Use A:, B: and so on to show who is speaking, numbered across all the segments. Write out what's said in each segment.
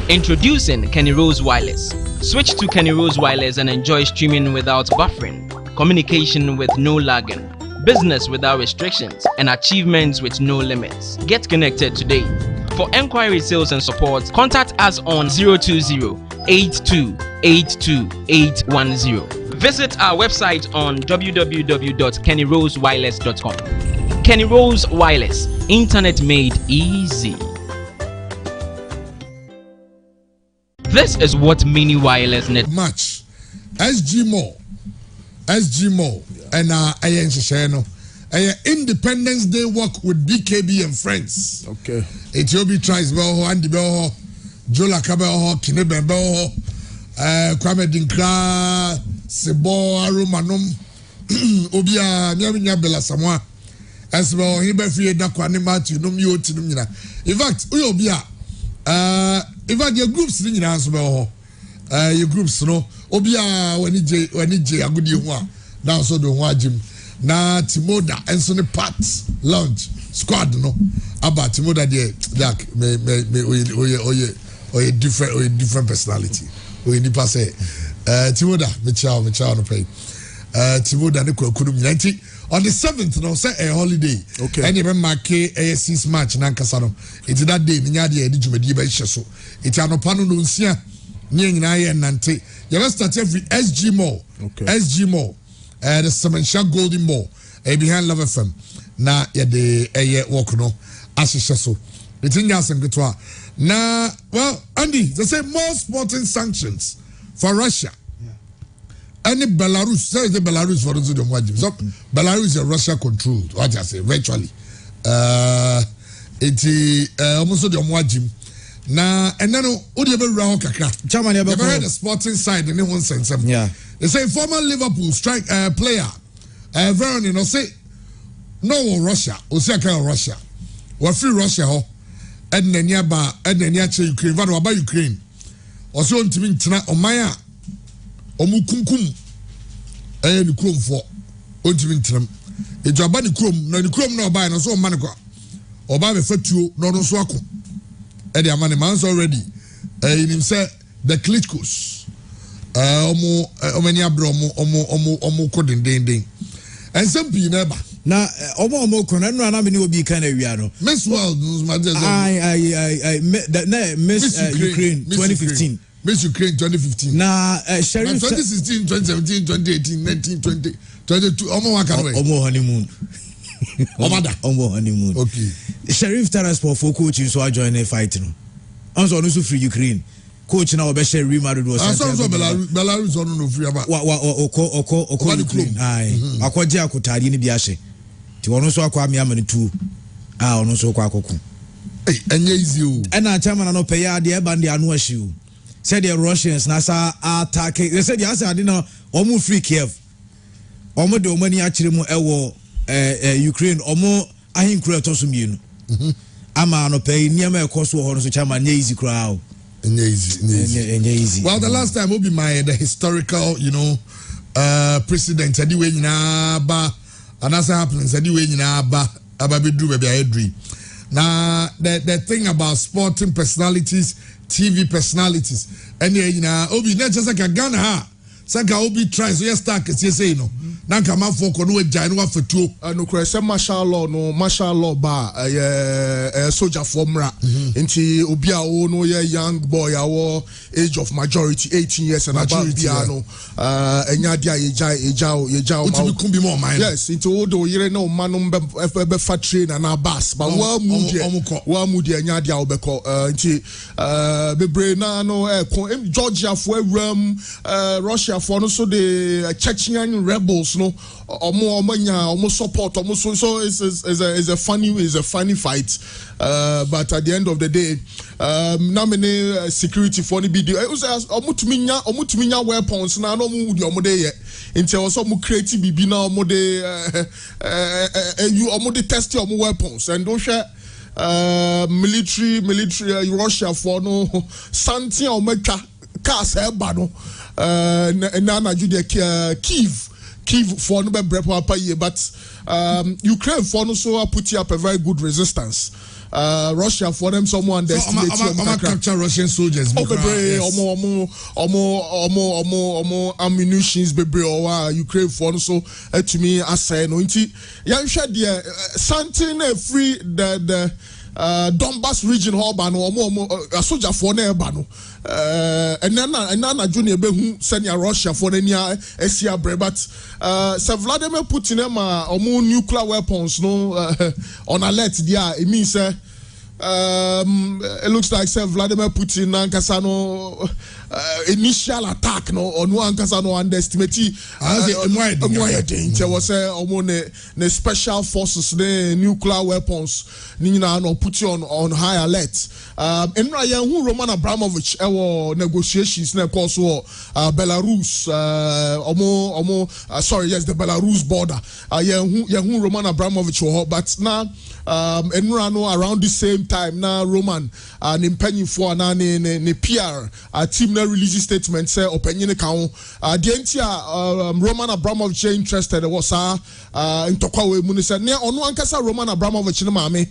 A: Introducing Kenny Rose Wireless. Switch to Kenny Rose Wireless and enjoy streaming without buffering, communication with no lagging, business without restrictions, and achievements with no limits. Get connected today. For enquiry, sales, and support, contact us on 020-8282-810. Visit our website on www.kennyrosewireless.com. Kenny Rose Wireless, internet made easy. This is what Mini Wireless Net
B: match. SG Mall, and Ayen Independence Day walk with BKB and friends.
C: Okay.
B: Ethiopia tries Belho, Andy Belho, Jola Kabelho, Kinebe Belho, Kwame Dinkra, Sebo Arumanum, Obia Nyaminya Bella Samoa, as well, he be free Dakwanima to Numio to Numina. In fact, Uyobia, in fact, your groups didn't answer Belho. Your groups, no, Obia, when he a good year, now so the one Jim. Na Timoda and so the parts launch squad no about Timoda there like me different personality we need pass Timoda me chow no pay Timoda ne kwakunu nyanti on the 7th no say a holiday
C: okay
B: and even mark a 6 match na nkasa no it that day nya de djumadi ba hye so it anopa no nsia ne nyina ye nante you start every SG Mall
C: okay
B: SG Mall the Samansha Golden Mall behind Love FM na yede walk no ashisha so etin yasem getwa na well Andy they say more sporting sanctions for Russia and Belarus say the Belarus for the Mwajim so Belarus is Russia controlled what I say virtually almost the Mwajim na and then odi ebe ra kakra
C: chairman ebe
B: the sporting side in one sense
C: yeah
B: they say former Liverpool strike player Veron you know say no Russia o say kind of Russia we free Russia ho and nearby and near Ukraine what about Ukraine o so ntimi ntina oman a omukunkum ni krom for ntimi ntinam ejaba ni krom na ni krom na oba na so man ko oba be fatuo no no so akọ e dey man man's already him say the Klitschkos omani abro omo ko den and some be never
C: na omo ko na no na me ni obi kan awia no
B: Miss World
C: Miss Ukraine 2015
B: Miss Ukraine 2015
C: na Sheriff
B: 2016 2017 2018 19 20 22 omo wa kan we
C: omo honeymoon omo honeymoon
B: okay
C: Sheriff Tarasport for coach so join the fight no also no so free Ukraine coach na obeshe Real Madrid was
B: so Belarus on no free about
C: oko Ukraine ai akoje akotari ni bi ahye ti wono so akwa amia mane tu ono so kwa akoko
B: enye easy o
C: na chairman no pay ya de band anu ahye o said the Russians na sa attack they said ya say na omo free Kiev omo de omani akire mu ewo Ukraine omo ahinkura to so mienu ama no pay niam e koso ho no so chairman nye easy kra o easy.
B: Well, the last time will be the historical, president. I do ba, and that's happens. I do ba, ababidu baby Edri. Now, the thing about sporting personalities, TV personalities, and obi not just like a Ghana ha. Sanka obi try so yes start say no. Na kama for ko no agya no afetuo.
D: No kwese martial law ba soldier formra. Nti obi a wo no ye young boy awo age of majority 18 years and above bia no enya dia eja
B: ma kum bi mo man.
D: Yes, nti wo do yire na o manum be fa train na bus but wa mu dia enya dia obeko nti bebre na no Georgia for Russia for no so the Chechen rebels no omo support so is a funny fight but at the end of the day na many security for the video omutuminya weapons na no mu di omo dey nti also mu create bibi na omo dey omo dey test omo weapons and don't share military Russia for no something ometwa cars eba no na Judea Kiev for no be but Ukraine for no so put up a very good resistance Russia for them someone underestimate
B: capture Russian soldiers.
D: Ammunitions bebre or Ukraine for so to me as say no inti yan shed there something free the Donbass region hall a soldier for nearby and then junior behu senior Russia for the near Asia but Sir Vladimir Putin or more nuclear weapons no on alert there it means it looks like Sir Vladimir Putin and Kasano initial attack no on one Kasano underestimate there was a special forces the nuclear weapons Nina no put you on high alert and who Roman Abramovich negotiations na course Belarus the Belarus border who Roman Abramovich but now around the same time now Roman and penny for na ne PR team na release statement say opinion account the entire Roman Abramovich interested was in tokwa mu say ne ono ankasa Roman Abramovich ne maame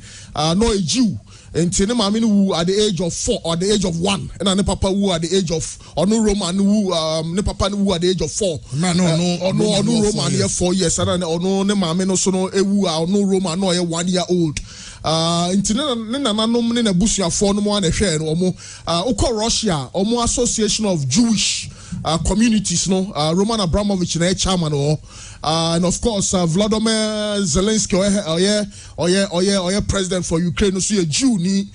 D: no a Jew and mami who at the age of 4 or the age of 1 and ne papa who at the age of no Roman who ne papa who at the age of 4 no Roman here 4 years and no ne mami no so no ewu no Roman no 1 year old ntina na nanom ne na busuafo no mo na hwe no mo Russia omo association of Jewish communities no Roman Abramovich na chairman and of course Vladimir Zelensky or president for Ukraine so a Jew ni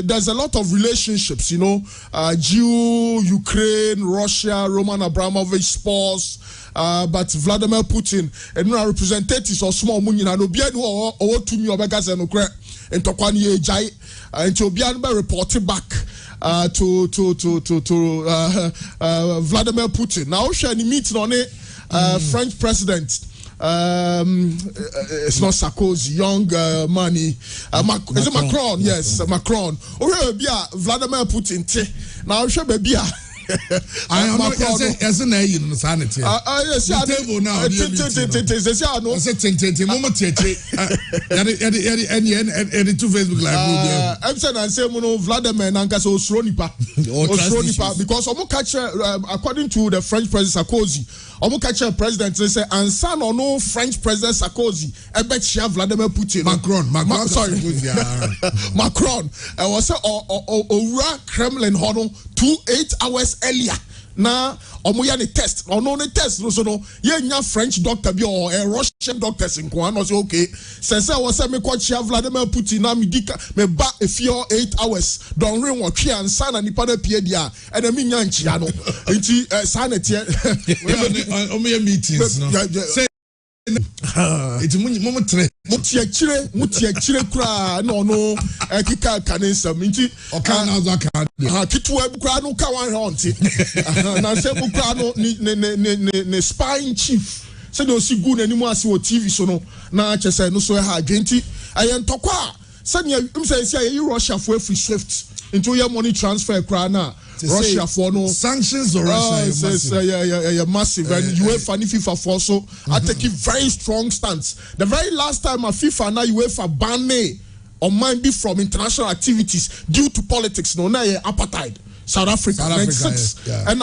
D: there's a lot of relationships Jew, Ukraine, Russia, Roman Abramovich, sports but Vladimir Putin and our representatives or small money na no bia no or to me obeka se no kre entokwani ejai until bia no report back to Vladimir Putin now share the meeting on it French president it's not Sarkozy young money is it Macron yes Macron Vladimir Putin now share baby
B: I am not as an alien sanity.
D: Yes, I table now.
B: I said, Facebook Live.
D: I'm saying, I say, Vladimir Nankas Osronipa because according to the French president Sarkozy, Omukacha president they say, and son or no French president Sarkozy, I bet you have Vladimir Putin.
B: Macron, sorry,
D: Macron. I was say, or Kremlin Hono 8 hours earlier. Now, omoya ne test. Or no test. No, so no. Nya French doctor be or a Russian doctors in Kwan. No, okay. Since I was saying me quite Vladimir Putin na me dika me ba a few 8 hours. Don't ring what and son and nipa de pie dia. And the minya nchiano. Inti sanity.
B: Omoya meetings. Say. It's
D: mutie kura no kika kanisa minti kitu kura no ka wan honti na se kura no ne spine chief se do si gu nanimu ase o TV so no na chese no so ha dwenti ayentokwa se ne im se Russia for free swift into your money transfer kura na Russia for no
B: sanctions or Russia
D: massive and UEFA and FIFA for so I take a very strong stance. The very last time a FIFA and UEFA ban me on mind be from international activities due to politics no na apartheid South Africa 96 and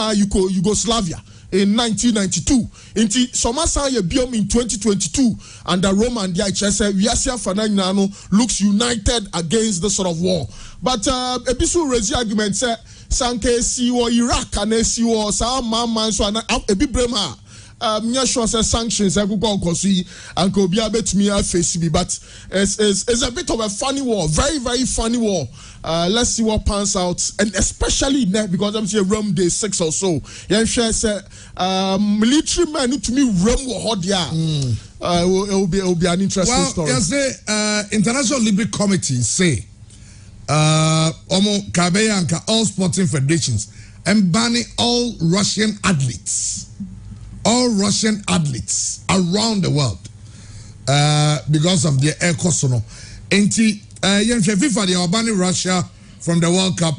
D: Yugoslavia in 1992 into Somasa Biom in 2022 and the Roman DHS Yasia Fanano looks united against the sort of war but ebisu raise argument say Sanke si wo Iraq and si wo sa man so na ebi brema nya sure say sanctions go kosi and ko bia betumi face bi but it's a bit of a funny war very very funny war let's see what pans out and especially now because I'm saying Rome Day 6 or so yeah share say military men need to me Rome war hot there it will be an interesting story
B: yes say International Olympic Committee say Kabeyanka, all sporting federations and banning all Russian athletes around the world because of their air cosono. FIFA they are banning Russia from the World Cup.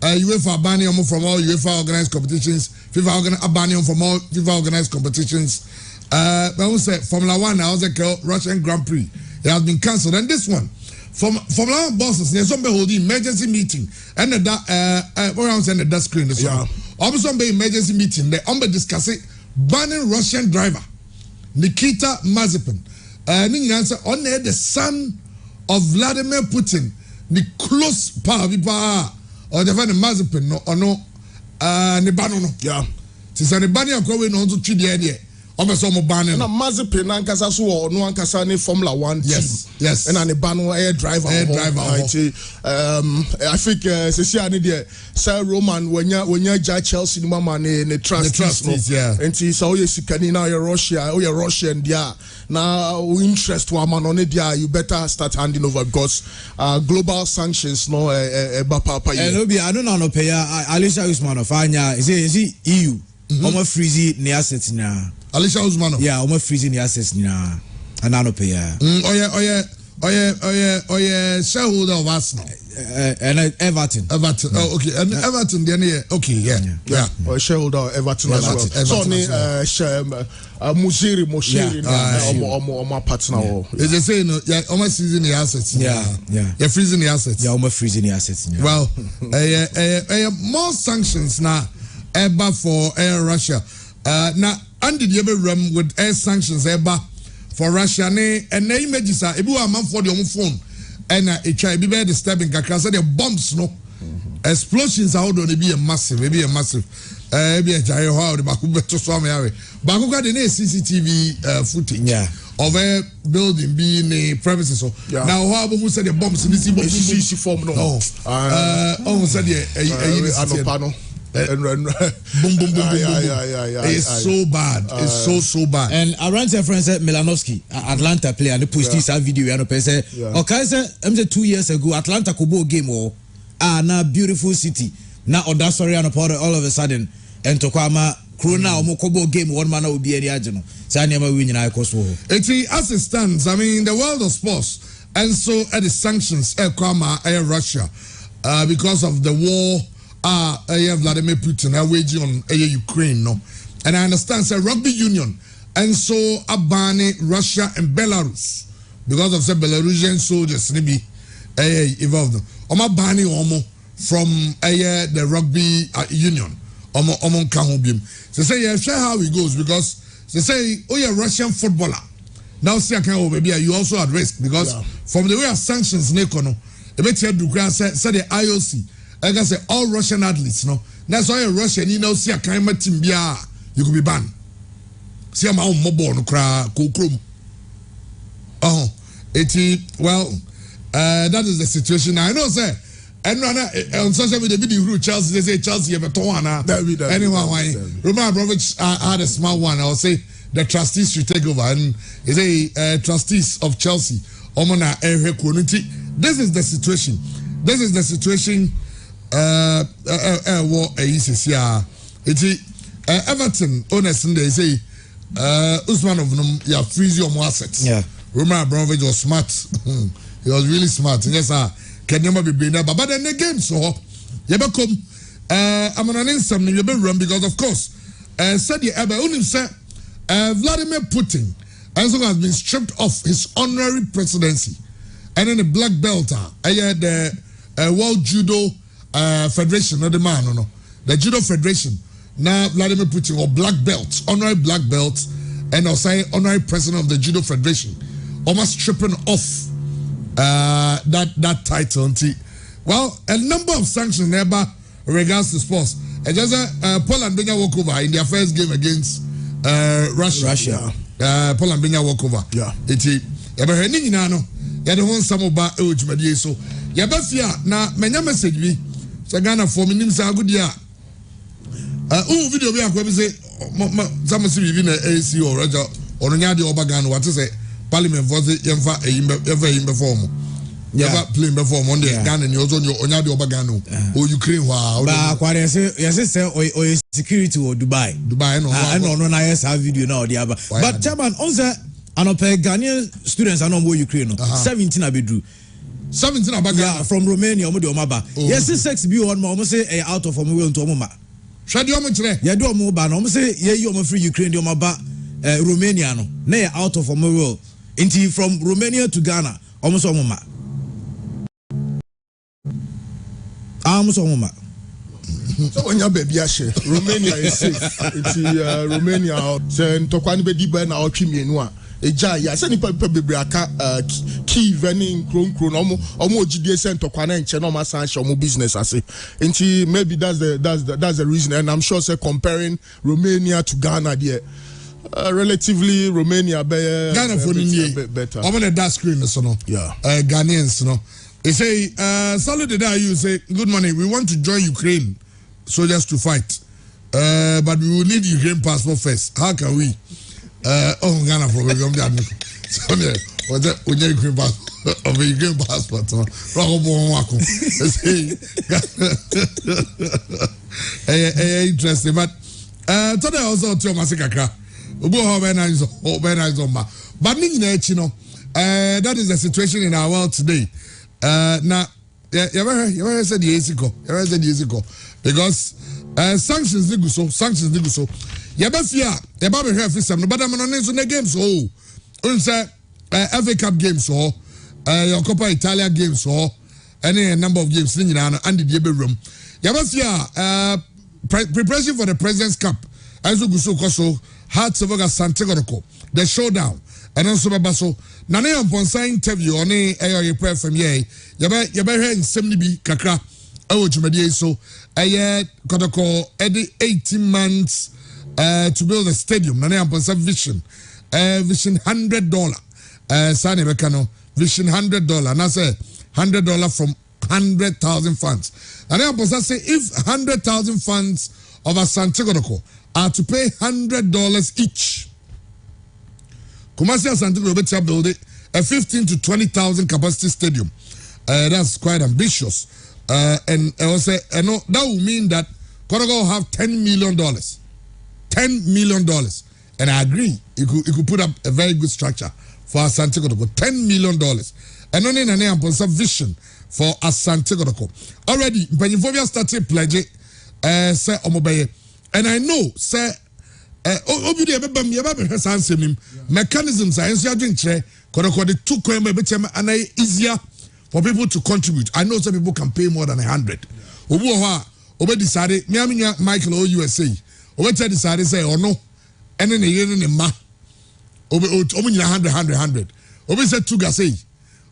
B: UEFA banning them from all UEFA organized competitions. FIFA banning them from all FIFA organized competitions. But we say Formula 1 now the Russian Grand Prix it has been cancelled, and this one. from our bosses there's some holding emergency meeting and that around and the screen so also be emergency meeting they discussing banning Russian driver Nikita Mazepin on the son of Vladimir Putin the close power or the Mazepin no Nebano no it's an Ebania going on to Chidi Obeso mo banning
D: na Mazepin ankasa so no ankasa ni Formula 1 team
B: yes
D: and an Ebano air driver I think Cecilia ni there Sir Roman when you Chelsea no mama ne trustees and so you sikani now you Russian dia now interest wa man on dia you better start handing over because global sanctions no papa
C: and obi I don't know no pay Alicia Usman of Anya is it EU almost freezy ne assets na
B: Alicia Usman
C: yeah almost freezing the assets na anano pay
B: shareholder of Arsenal
C: and Everton
B: oh okay and Everton then okay yeah
D: or shareholder of Everton as well so ni Moshiri omo partner
B: is they say no yeah almost freezing the assets yeah freezing the assets
C: yeah almost freezing the assets
B: well more sanctions now ever for Russia now and the ever run with air sanctions ever for Russia and the images are ebu a man for the phone and it try be very disturbing because the bombs no explosions are going to be a massive be a be a giant how the baku to some area baku got the CCTV footage of a building being a premises so now how who said the bombs in this
D: form no
B: said boom. It's so bad. It's so bad.
C: And around your friend said Milanovsky, Atlanta player, and the post this video and the say, okay, sir, 2 years ago, Atlanta Kubo game now beautiful city. Now on that story and all of a sudden, and Tokwama Corona Mokobo game 1 man will be any agent. Sanyama winning I cost.
B: It's as it stands. I mean, the world of sports, and so at the sanctions, Russia, because of the war. Vladimir Putin waging on Ukraine, no, and I understand say rugby union, and so abani Russia and Belarus because of the Belarusian soldiers maybe involved. Oma bani omo from the rugby union, omo kahobim. They say yeah, share how it goes because they say Russian footballer now see baby you also at risk because from the way of sanctions nekono, the better do say the IOC. Like I say, all Russian athletes, no. That's why a Russian, you know, see a kind of team, you could be banned. See, I'm on mobile, no cry, that is the situation. I know, sir. And on social media, video Chelsea, they say Chelsea have a toana. Anyway, Roman Abramovich had a small one. I'll say the trustees should take over, and they say trustees of Chelsea. This is the situation. Everton owners they say Usman of them freeze your assets. Roman Abramovich was smart. He was really smart. Yes, can never be bring up. But then the game so you become I'm an instant you be run because of course said the only said Vladimir Putin also has been stripped of his honorary presidency and then the black belt the World Judo Federation, not the man, no. The Judo Federation. Now Vladimir Putin or black belt, honorary black belt, and also honorary president of the Judo Federation, almost stripping off that title. Well, a number of sanctions never regards to sports. And just Poland being a walkover in their first game against Russia. Poland being a walkover. It's ever heading in ano. You don't want some about age, so Yabafia na menya message bi so Ghana for me nim say good dia video bi akwa bi say some see bi na AC or Roger or nya de oba Ghana what say parliament for say yemfa eyimbe form never playing before Monday Ghana ni also nya de oba Ghana o Ukraine wa
C: ba kware say o security or Dubai no na yes have video na o dia ba but chairman on say anope Ghanaian students are no more Ukraine 17 abedru 17 about from Romania omo de omaba yes 6 bi on omo say out of omo we nto omo ma hwade omo kire ye do omo ba no omo say ye yi omo free Ukraine de omaba Romania no na out of omo we into from Romania to Ghana omo so omo ma so mama.
D: So when you baby ashe, Romania is safe. It's Romania. So ntokwa ni be di ba na otwi mienu a. Eja ya se ni pepe bebre aka key running kron omo ogidie se ntokwa na nche no ma san hye omo business ase. Nti maybe that's the reason, and I'm sure say comparing Romania to Ghana there. Relatively Romania
B: Ghana for
D: better.
B: I'm on that screen so no.
D: Yeah.
B: Ghanaians no. They say solid day you say good morning, we want to join Ukraine soldiers to fight. But we will need Ukraine passport first. How can we? Ghana for we come there. So there we need Ukraine passport of a Ukraine passport. Interesting, but today also to Masikakra. But that is the situation in our world today. Now, you ever said years ago, because sanctions did so. You ever fear, you ever heard some, but I'm on the games. So, FA Cup games, so, your Coppa Italia games, so, any number of games in and the room. You ever fear, preparation for the President's Cup, as you go so. Hearts of Santiago, the showdown, and also Babaso. Nane Ponsa interview on a prayer from ye. Yabe and 70 Kakra, Jumadi so. Kotoko, 18 months to build a stadium. Nane Ponsa Vision, Vision $100. Sani Bekano, Vision $100. And I say $100 from 100,000 funds. Nane Ponsa say if 100,000 funds of a Santiago are to pay $100 each. Kumasi Santiago will build it a 15 to 20,000 capacity stadium. That's quite ambitious. And I say, that will mean that Kotogo will have $10 million. $10 million. And I agree, you could put up a very good structure for Asante Kotoko. $10 million. And only an vision for Asante Kotoko. Already, Pennyphobia started pledging, say, Omobeye. And I know, sir, mechanisms are and easier for people to contribute. I know some people can pay more than 100. Obe decided, Michael O USA. Obe decided say or no, and then a year in ma. Obe 100. Obe said Tuga say.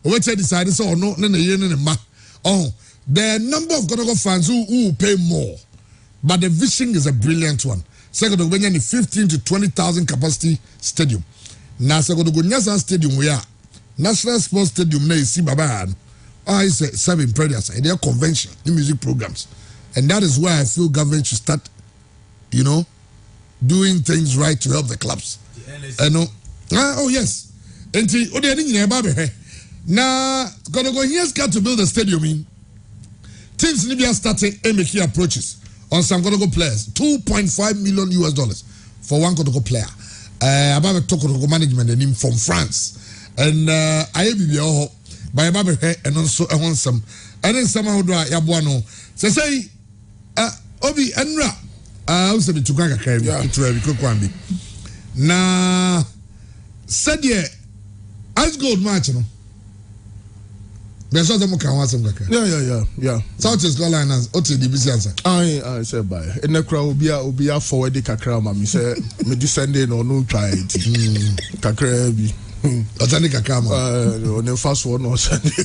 B: Obe decided say or no, then a year in ma. Oh, the number of Kotogo fans who pay more. But the vision is a brilliant one. Second, we have a 15 to 20,000 capacity stadium. Now, second, we have a stadium where National Sports Stadium na isi baba. I say 7 predators. They are convention, the music programs, and that is why I feel government should start, doing things right to help the clubs. Oh yes. And now, here's got to build a stadium in. Teams in Libya started making approaches on some Kotoko players, $2.5 million for one Kotoko player. About a Kotoko management and him from France. And I have by Babe and also I want some. And then somehow do I Yabuano. Say, Obi Enra. I also be to Kaka Kabi to Kwambi. Na said ye Ice Gold match, there's also more can some kaka.
D: Yeah.
B: South East Carolina, Ote DBC answer.
D: I say by. And the crowd will be a forward kakra, mammy say, me descending or no try it. Kakra be.
B: Otani kakama.
D: On the first one or Sunday.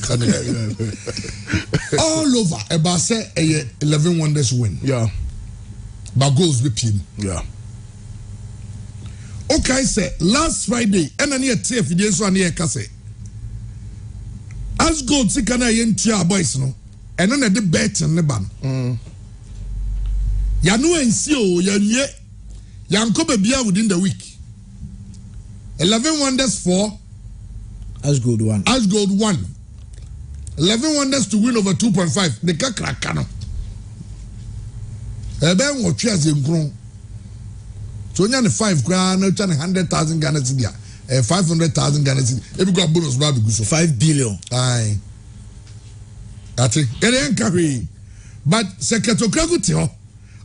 B: All over, about say 11 wonders win.
D: Yeah.
B: But goals with him.
D: Yeah.
B: Okay, say last Friday, and I near TF, this one near Kase. As gold see can I enter boys no, and then the bet and the ban. Yanu and Sio, Yanko Bia within the week. 11 wonders for
C: As Gold 1.
B: 11 wonders to win over 2.5. The Kakrakano. Ben what cheers in grown. So only 5 grand, 100,000 Ghana cedi. 500,000 Ghana cedi. If you got bonus, baby, so
C: 5 billion.
B: Aye. That's it. Get in carry. But Sekatokagu Tio.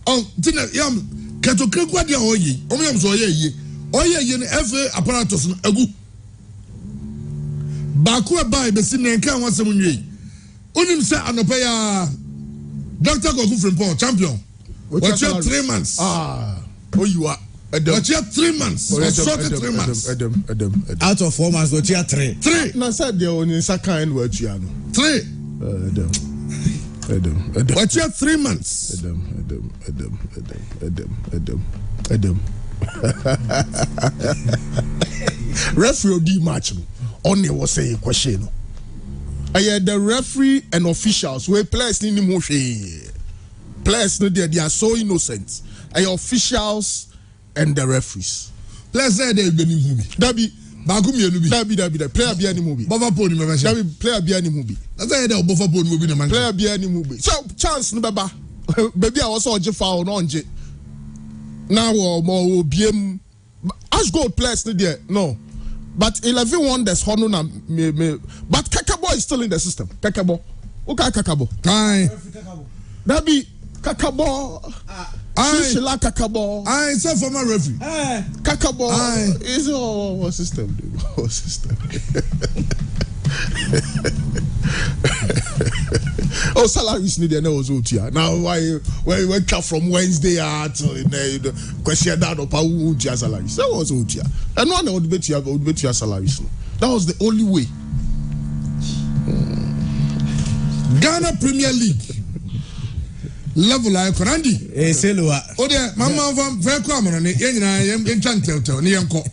B: Oh, Tina Yam Katokagu dia oyi. Omi so ye. Oye ye ne FA apparatus no agu. Baku e bai be si nenka wansem nwe. Onim se anopa ya Peter Kogu Frimpong, champion. What's your 3 months?
D: You are.
B: What's your 3 months? What's your 3 months?
C: Out of 4 months, what's your 3?
B: 3.
D: No, said the only second word you know.
B: 3. What's your 3 months?
D: Referee di match only was say a question. The referee and officials we players ni mo hwe. Players no they are so innocent. Officials and the referees.
B: Players say they be ni movie.
D: Dabi
B: Baku mienu bi.
D: Dabi player be any movie.
B: Buffer pony me mention.
D: Dabi player be any movie.
B: That's why they buffer pony movie na man.
D: Player be any movie. So chance no baba. Baby I was oje foul no onje. Now more BM as gold players there. No. But 11 wonders hono na me but Kakabo is still in the system. Kakabo. Okay Kakabo.
B: Kai.
D: Dabi Kakabo. Shishila Kakabo.
B: I say former referee.
D: Kakabo is our system. Our system. Oh, salaries need no Zotia. Now why went from Wednesday to question that of how salaries. That was Zotia. And one would bet you your salaries. That was the only way.
B: Ghana Premier League. Level like Randy.
C: Selua.
B: Oh, there, Mamma from Vercom on it. Yen chantel to Nianco.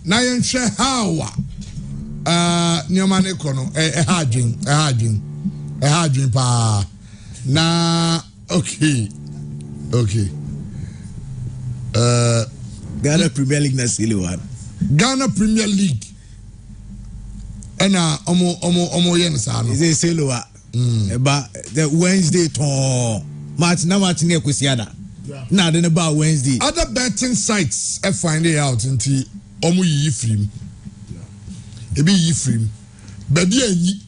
B: Nayan share how Newman Econo, a harding pa. Na okay.
C: Ghana Premier League na Selua.
B: Ghana Premier League. Ena omo yen sa no.
C: Is Selua. But the Wednesday to Martin Equisiada. Now then about Wednesday.
B: Other betting sites I find it out into omu yi film. Ebi yi film. Baby yi.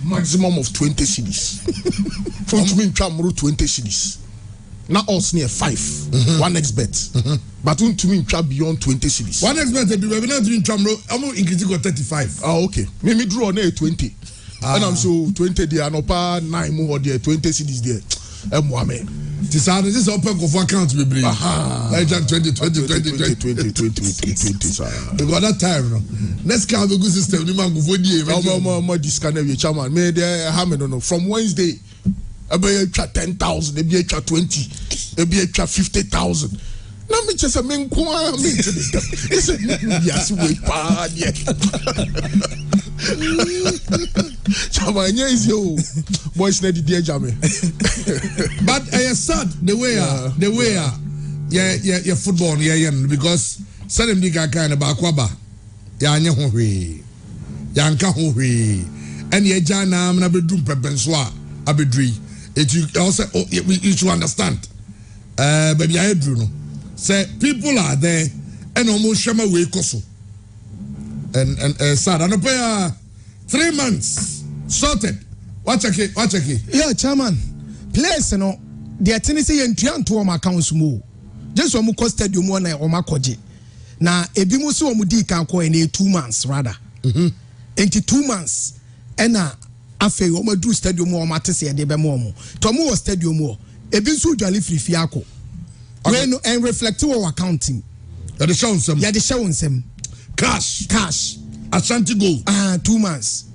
D: Maximum of 20 cities. From to win 20 cities. Now us near 5. 1xbet. But to win beyond 20 cities.
B: 1xbet be not doing tramro. I'm increasing 35.
D: Oh okay. Me draw near 20. And I'm so 20 there and upper 9 more there 20 cities there.
B: This is open of account we bring. Like 20. We got that time no. Let's count the good system. The man go for the
D: this can be chairman. May there no from Wednesday. Ebe 10,000, ebe 20, ebe 50,000. Na me just a men kwa me. It's yes we pa there. Chamanya is yo boys na the jame.
B: But I sad the way yeah football because send them diga kind of bakwaba ya anya ho hwe ya nka ho hwe and ye jana na bedrum pepenso a abedri it you also you should understand baby I do no say people are there and almost shama we koso and sad and pay 3 months sorted watch okay
E: yeah chairman players no the Tennessee entuan to my accounts mo just one cost stadium one o makoje na ebi mo so mo di kan ko in 2 months rather into 2 months ena afei o ma do stadium o ma tese de be mo to mo wo stadium o ebi so dwale frifie akọ we no and reflect our accounting
B: ya de show nsem cash Ashanti goal
E: 2 months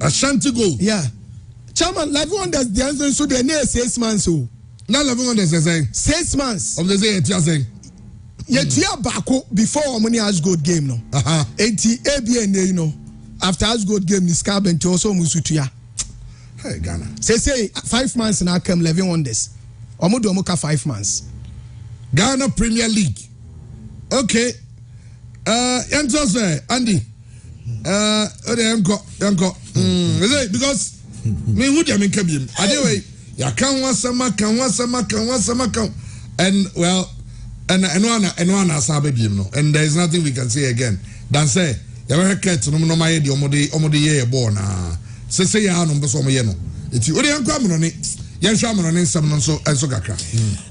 B: Ashanti goal
E: yeah chairman live wonders the answer so they near 6 months so
B: now live wonders say
E: 6 months
B: of the say you saying
E: yetia bako before money has good game no 80 ABN you know after has good game this carbon to also musutua
B: hey Ghana
E: say 5 months now come 11 wonders omodo omoka 5 months
B: Ghana Premier League okay enter say Andy yanko because me who dem kabiem anyway ya kan wasama and well and one asabe biem no and there is nothing we can say again than say ya we ket no my de omo de ye ball na say ya no mbe so mo ye no enti o de yanko amono ne yan hwa amono ne nsam no so kakra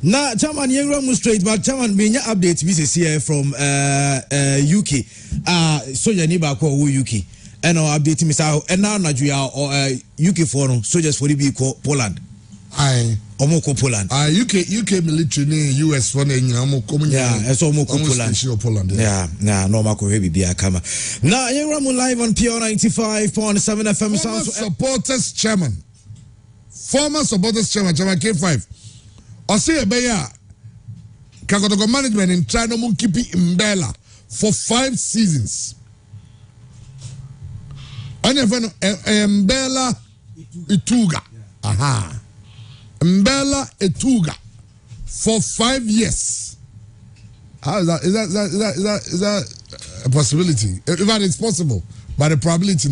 C: na chairman yengra mu straight but chairman me nya update bi say here from UK soja ni ba ko UK and our update me say and now Nigeria UK for no soldiers for the be Poland
B: Aye.
C: Omoko Poland.
B: UK military ni US one
C: yeah, so Omoko
B: Poland.
C: Yeah, no Mako Bibia Kama. Now you're live on PR 95.7 FM.
B: Former supporters chairman, Chairman K5. I say a beya Kakotogo management in China Munkipi Mbella for 5 seasons. And even Mbella Ituga. Aha. Mbella Etuga for 5 years. How is that? Is that a possibility? If that is possible, but the probability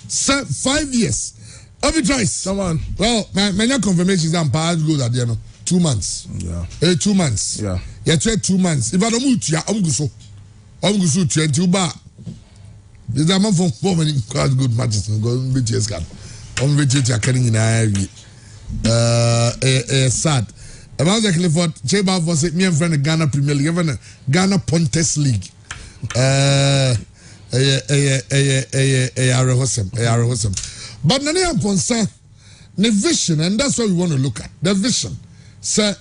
B: so 5 years. Every choice.
D: Someone.
B: Well, my confirmation is I'm part good at the end. 2 months.
D: Yeah.
B: 2 months.
D: Yeah.
B: You try 2 months. If I don't move, I'm going to 20 back. There's a man from 4 many quite good matches. I'm going to BTS card. I'm going to BTS carrying in sad. About the Clifford, Cheba was me and friend Ghana Premier League, even Ghana Pontes League. But Nani Ponsa, the vision, and that's what we want to look at. The vision. Sir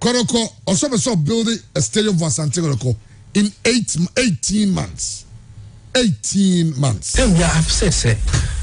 B: Koroko also building a stadium for Santiago in 18 months. 18 months.
F: I've said,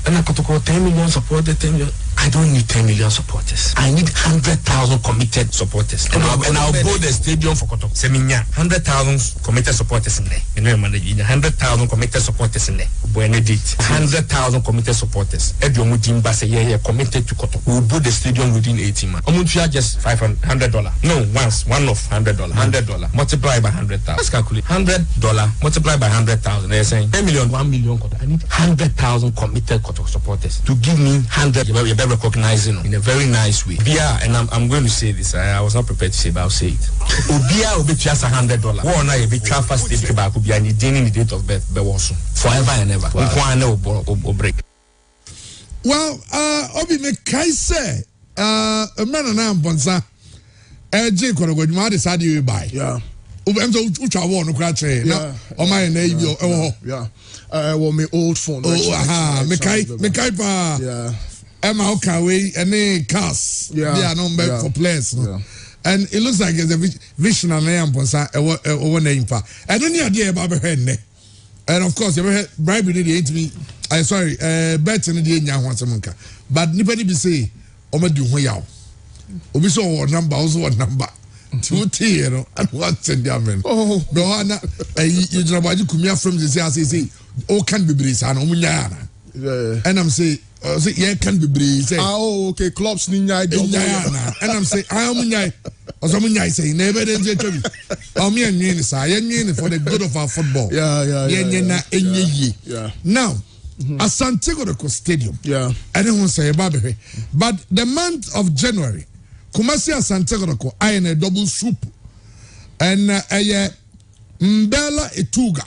F: and I could call 10 million supporters. 10 million. I don't need 10 million supporters. I need 100,000 committed supporters. And I'll build a stadium for Koto. Seminya, 100,000 committed supporters in there. You know, 100,000 committed supporters in there. When it 100,000 committed supporters. Every Mujimba say, yeah, committed to Koto. We'll build the stadium within 18 months. Omuntia just $500. No, one off $100. Multiply by 100,000. Let's calculate. $100 multiply by 100,000. They're saying 10 million, 1 million Koto. I need 100,000 committed Koto supporters to give me 100. You better recognizing in a very nice way. Bia, and I'm going to say this. I was not prepared to say, but I'll say it. Obia will be just $100. One I be transfer state back. Obia need the date of birth. Be also forever and ever. Break.
B: Well, Obi me kai say, a man and I'm bonsa. Jay kono go juma decide you buy.
D: Yeah.
B: Ubem so ucha wo no kwa che. Na o my na ibi o.
D: Yeah. Well, my old phone.
B: Oh, aha. Me kai pa.
D: Yeah.
B: Emma Okawe and cars. Yeah. They are not made for players. No? Yeah. And it looks like it's a vision and I am one name for. I don't know idea about her. And of course, you ever bribe in the 8 me. I sorry, bet in the young one Samunka. But nobody be say, Oma do Hoyao. Obi so what number, also what number. 2 tier, and 1 cent diamond. Oh, no, you know about you come here from the say, oh, can be breeze and Omunyana. And I'm saying, yeah, can be breeze.
D: Oh, okay, clubs ninya.
B: And I'm saying, I am Munyai. Or some Munyai say, never did you tell me. Oh, me and me, sir, for the good of our football.
D: Yeah.
B: Now, at Santiago de Costa Stadium,
D: I
B: don't want to say about it, but the month of January, Kumasi at Santiago de Costa, I in a double soup. And Mbella Etuga,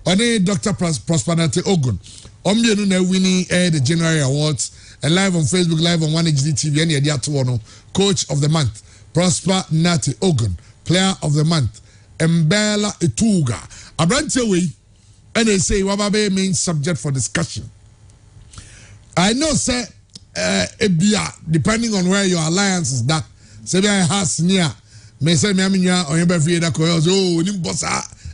B: or Dr. Prosperity Ogun. Ombienu na winning the January Awards and live on Facebook, live on 1HD TV, and the Coach of the Month, Prosper Nati Ogun, Player of the Month, Mbella Etuga. Abrantewe, and they say Wababe means subject for discussion. I know, sir, depending on where your alliance is, that say I has near, may say me or you be that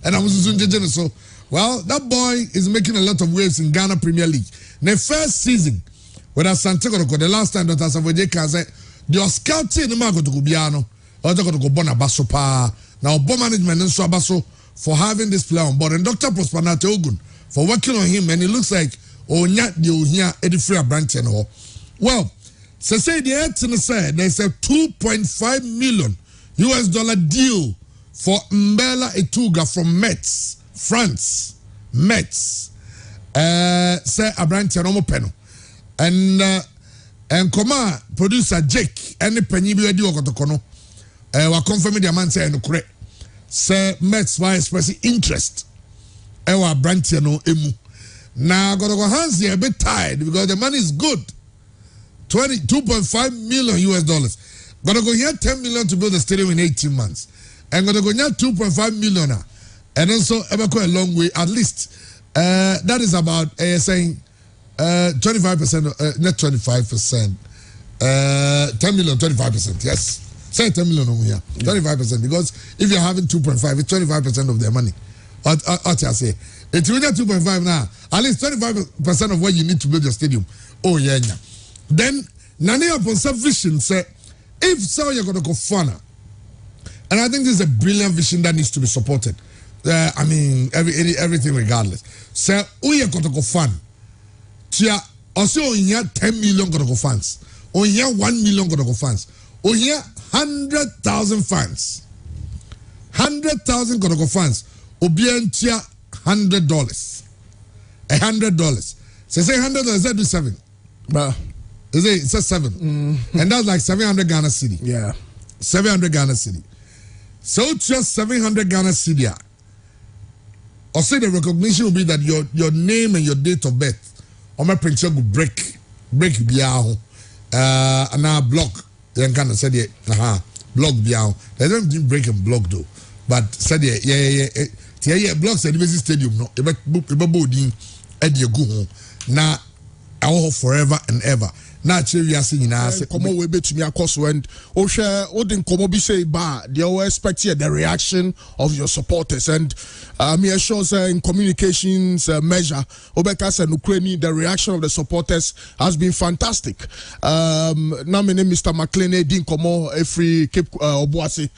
B: and I was soon so. Well, that boy is making a lot of waves in Ghana Premier League. The first season, with Santiago, the last time Dr. Savojeka said, they are scouting the market to Gubiano, or to go Bona Basopa. Now, Bo management and Swabaso for having this player on board, and Dr. Prosperity Ogun for working on him, and it looks like Onyat Diohia Edifria Branton. Well, so say the Eton said there's a $2.5 million deal for Mbella Etuga from Metz. France, Metz, say Abrantia Nomo Peno, and Koma producer Jake, and the Penny Bio Kotokono, were confirming the man say no correct. Say Metz were expressing interest. Ewa Abrantia no emu. Now Gotoko hands here a bit tired because the money is good. $2.5 million. Gotoko here $10 million to build the stadium in 18 months. And Gotoko here $2.5 million. And also, ever quite a long way, at least. That is about saying 25%, not 25%. 10 million, 25%. Yes. Say 10 million over here. 25%. Because if you're having 2.5, it's 25% of their money. What I say? It's really 2.5 now. At least 25% of what you need to build your stadium. Oh, yeah. Then, Nani upon subvision say, if so, you're going to go further. And I think this is a brilliant vision that needs to be supported. I mean, everything regardless. So, we are going to go fun. Also, in here, 10 million going to go fans. On here, 1 million going to go fans. On here, 100,000 fans. 100,000 going to go fans. Obientia $100. $100. So say $100, that do 7. It says 7. And that's like 700 Ghana City.
D: Yeah.
B: 700 Ghana City. So just 700 Ghana City. Or say the recognition will be that your name and your date of birth on my printer will break biao. And now block. Then kind of said block biao. They don't break and block though. But said yeah, blocks at the stadium no. Ebabodin Eddie go home. Now I will forever and ever. Now we are seeing now.
D: Come on, we bet to me across when Osha Odin Komo be say ba. They will expect the reaction of your supporters and me assures in communications measure. Obeka said Ukraine the reaction of the supporters has been fantastic. Now my name Mr. McLean Din Komo every Cape Obuasi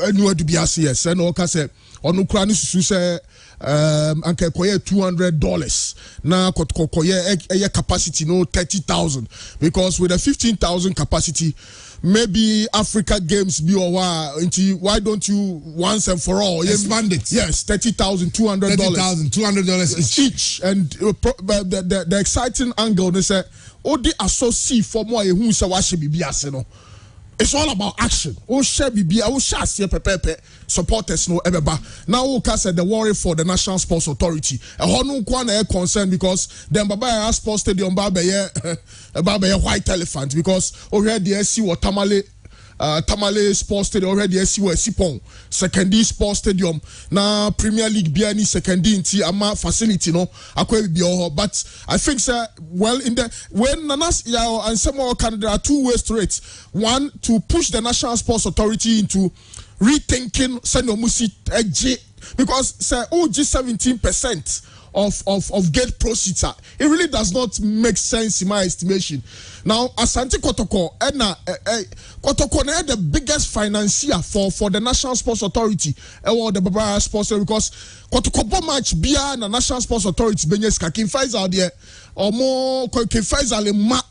D: anywhere to be yes and Oka said on Ukraine say anke koye $200 na koye capacity no 30,000 because with a 15,000 capacity maybe Africa Games be why don't you once and for all
B: expand it?
D: Yes, $30,200.
B: $200
D: each and the exciting angle they say odi associate for more who say what should be no. It's all about action. Oh, share BB, I will share pepe supporters no ever. Now, Oka said the worry for the National Sports Authority. A honu kwana concern because then Baba Sports Stadium Baba white elephant because already SC or Tamale Sports Stadium already SC or Sipon secondary Sports Stadium na Premier League biani secondary inti ama facility no akwe bi but I think sir well in the when Nanas and some more there are two ways to it. One, to push the National Sports Authority into rethinking Senomusi because say just 17% of gate proceeds. It really does not make sense in my estimation. Now, Asante Kotoko, Kotoko is the biggest financier for the National Sports Authority or the Barbara Sports because Kotoko match bia na National Sports Authority benyeska King Faisal there or more King Faisal ma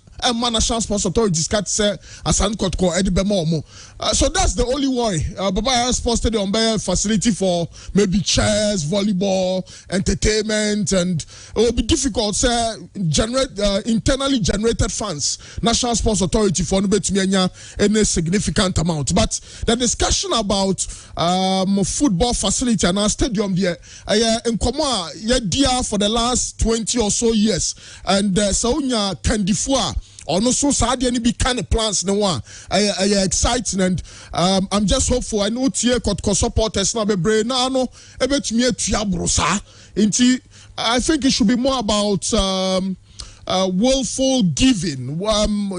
D: National Sports Authorities can't say Asante Kotoko Edibemo. So that's the only worry. Baba Sports Stadium facility for maybe chairs, volleyball, entertainment, and it will be difficult to generate internally generated funds. National Sports Authority for any significant amount. But the discussion about football facility and our stadium there, in Koma, dear for the last 20 or so years, and Saunya Kandifua. Also, sad any big kind of plans no one. Exciting and I'm just hopeful. I know Tia Kotko supporters now be brain no ebet me tiabrosa. I think it should be more about willful giving.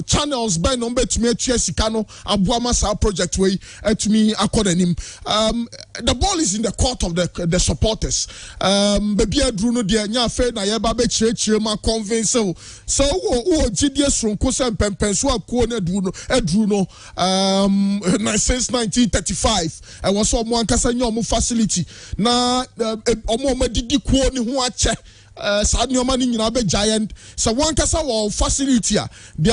D: Channels by number to me Sikano Abuamasa project way to me according him. The ball is in the court of the supporters. Baby Bruno de nya fe na ye ba be chire ma convince so GDS from Kosa Pempen so akuo na edruno since 1935 I was so mo ankasa nya omo facility na omo madidi kuo ni ho ache Sadio Mani nyina be giant so one kasa wo facility the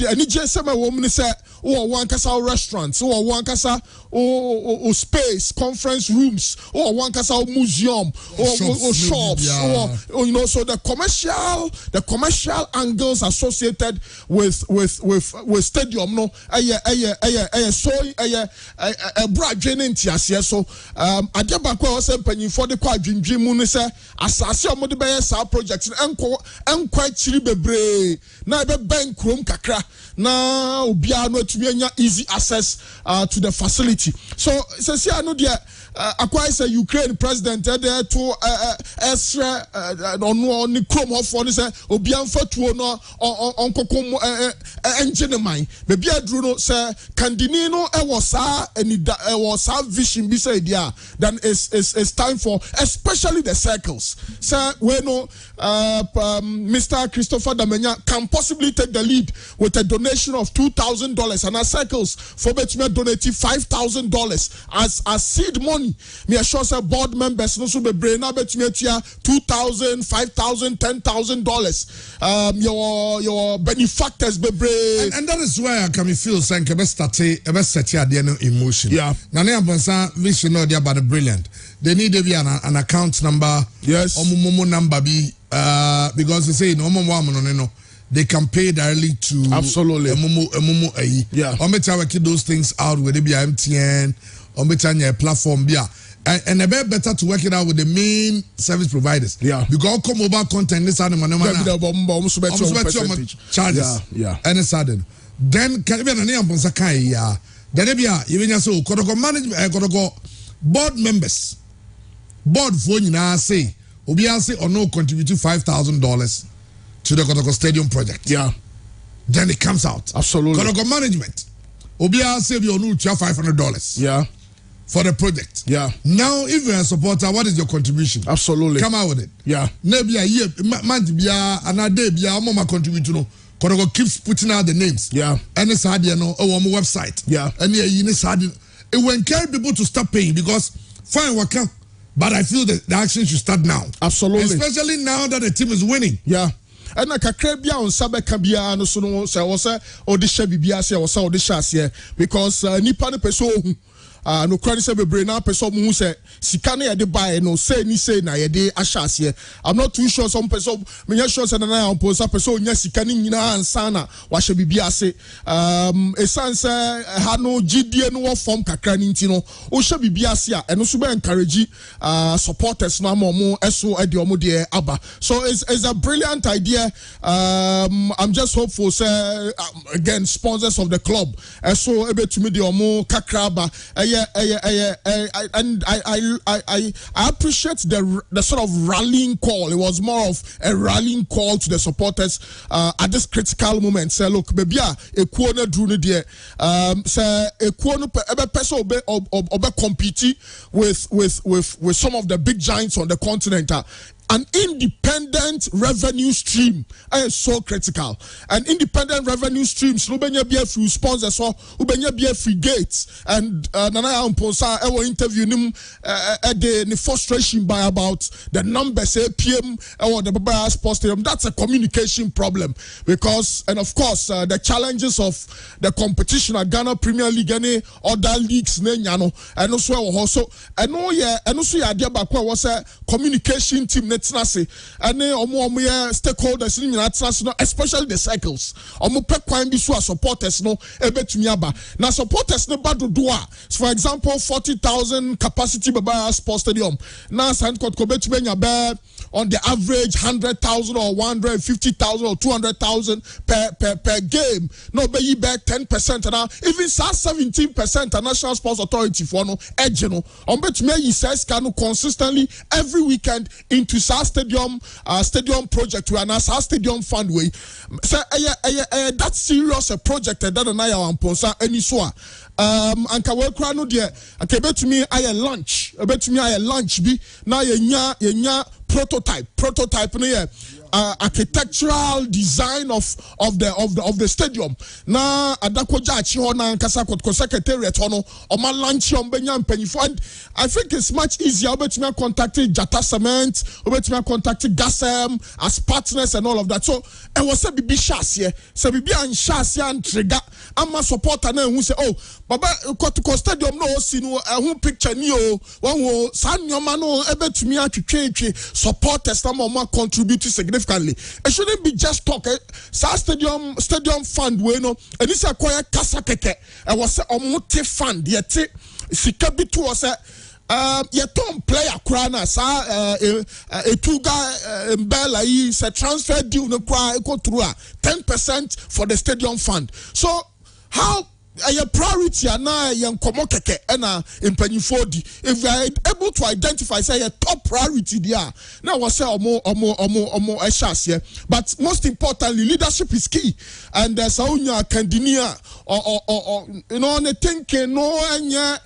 D: any gsm woman say oh one kasa restaurants oh one kasa space conference rooms oh one kasa museum or shops or you know so the commercial angles associated with stadium no so bra dwenin tiasie so adeba kwa o se panyin for the kwa dwindwin mu no say asase o mo de sa project enko achiri bebre na ebe bank krom kakra na obia no atumi anya easy access to the facility. So say no there akwa say Ukraine president there to Esra on ni krom of for say obia mfatuo no onkokom engine mine bebi adru no say kandini no e was sa vision be say there then it's time for especially the circles. So we know Mr. Christopher Damenya can possibly take the lead with a donation of $2,000 and our circles for between donating $5,000 as seed money. Me assure say board members no so be brain na between $2,000, $5,000, $10,000. Your benefactors be brain.
B: And that is why I can feel saying ke set emotion.
D: Yeah.
B: Na na bonsa vision no dey about the brilliant. They need to be an account number.
D: Yes.
B: Momo number be because they say no they can pay directly to
D: absolutely
B: yeah. Work those things out with the MTN or platform and a bit better to work it out with the main service providers.
D: Yeah.
B: Because come mobile content this charges.
D: Yeah.
B: And it's sudden. Then can be an yeah. Then even so management board members. Board for you say Obiase or no contribute $5,000 to the Kotoko Stadium project.
D: Yeah.
B: Then it comes out.
D: Absolutely.
B: Kotoko management. Obiase be on $500.
D: Yeah.
B: For the project.
D: Yeah.
B: Now, if you're a supporter, what is your contribution?
D: Absolutely.
B: Come out with it.
D: Yeah.
B: Maybe a year, another day, mama contribute to no. Kotoko keeps putting out the names.
D: Yeah.
B: And it's hard, on my website.
D: Yeah.
B: And it's hard. It will encourage people to stop paying because fine, what can. But I feel that the action should start now.
D: Absolutely.
B: Especially now that the team is winning.
D: Yeah. And I can bia on Sabeka bia no so no say was audition bibia say was audition here because nipa ne person no credit say bebre na person mu say sika na ye de buy no say ni say na ye de ahase. I'm not too sure some person me sure say na on post person nya sika ni nyina ansa na wa hye bibia say esan say ha no gidie no form kakra ni nti no o hye bibia say a eno so be encourage supporters na mo eso e de omo de aba. So it's a brilliant idea. I'm just hopeful say again sponsors of the club so ebetumi de omo kakraba and I appreciate the sort of rallying call. It was more of a rallying call to the supporters at this critical moment. Say, look, baby, a corner drew there. Say a corner person obe compete with some of the big giants on the continent. An independent revenue stream is so critical. An independent revenue stream, Slobenya be a few sponsors or Ubenya be a free gates. And Nana Amposa, I will interview him at the frustration by about the numbers, PM or the Baba Sports Stadium. That's a communication problem because, and of course, the challenges of the competition at Ghana Premier League, any other leagues, and also, I know, and also, idea back was a communication team. And stakeholders in the especially the cycles. Supporters no now supporters no bad do. For example, 40,000 capacity Baba Sports Stadium. Now on the average 100,000 or 150,000 or 200,000 per game. No, but you back 10% now. Even 17% National Sports Authority for no edge no. On bet me you says can consistently every weekend into SAR Stadium project we are now SAR Stadium fund way. So that's serious a project that na ya amponsa any so anka we kra no de anka bet me I lunch bi na yenya prototype no architectural design of the stadium na adakoja achi ho na nkasa kotko secretariat ho no o ma lunch on benya mpanyifo. I think it's much easier obetumi contact Jata Cement, obetumi contact Gasem as partners and all of that. So e was a bibi shase se bibi an shase an trigger ama supporter na hu say oh baba kotko stadium no si no hu picture ni o wan wo san nyoma no ebetumi atwetwe supporters na mo contribute significantly. It shouldn't be just talk. SAR stadium fund we no and this acquire kasa keke. I was a multi fund yet sika bitu was your Tom player Krana sa Etuga Mbella is a transfer deal no cry go through 10% for the stadium fund. So how a priority na young komokeke na impanyifodi if we are able to identify say a top priority there now was say omo eshas here, but most importantly leadership is key, and saunya kandinia or you know ne thinking no anya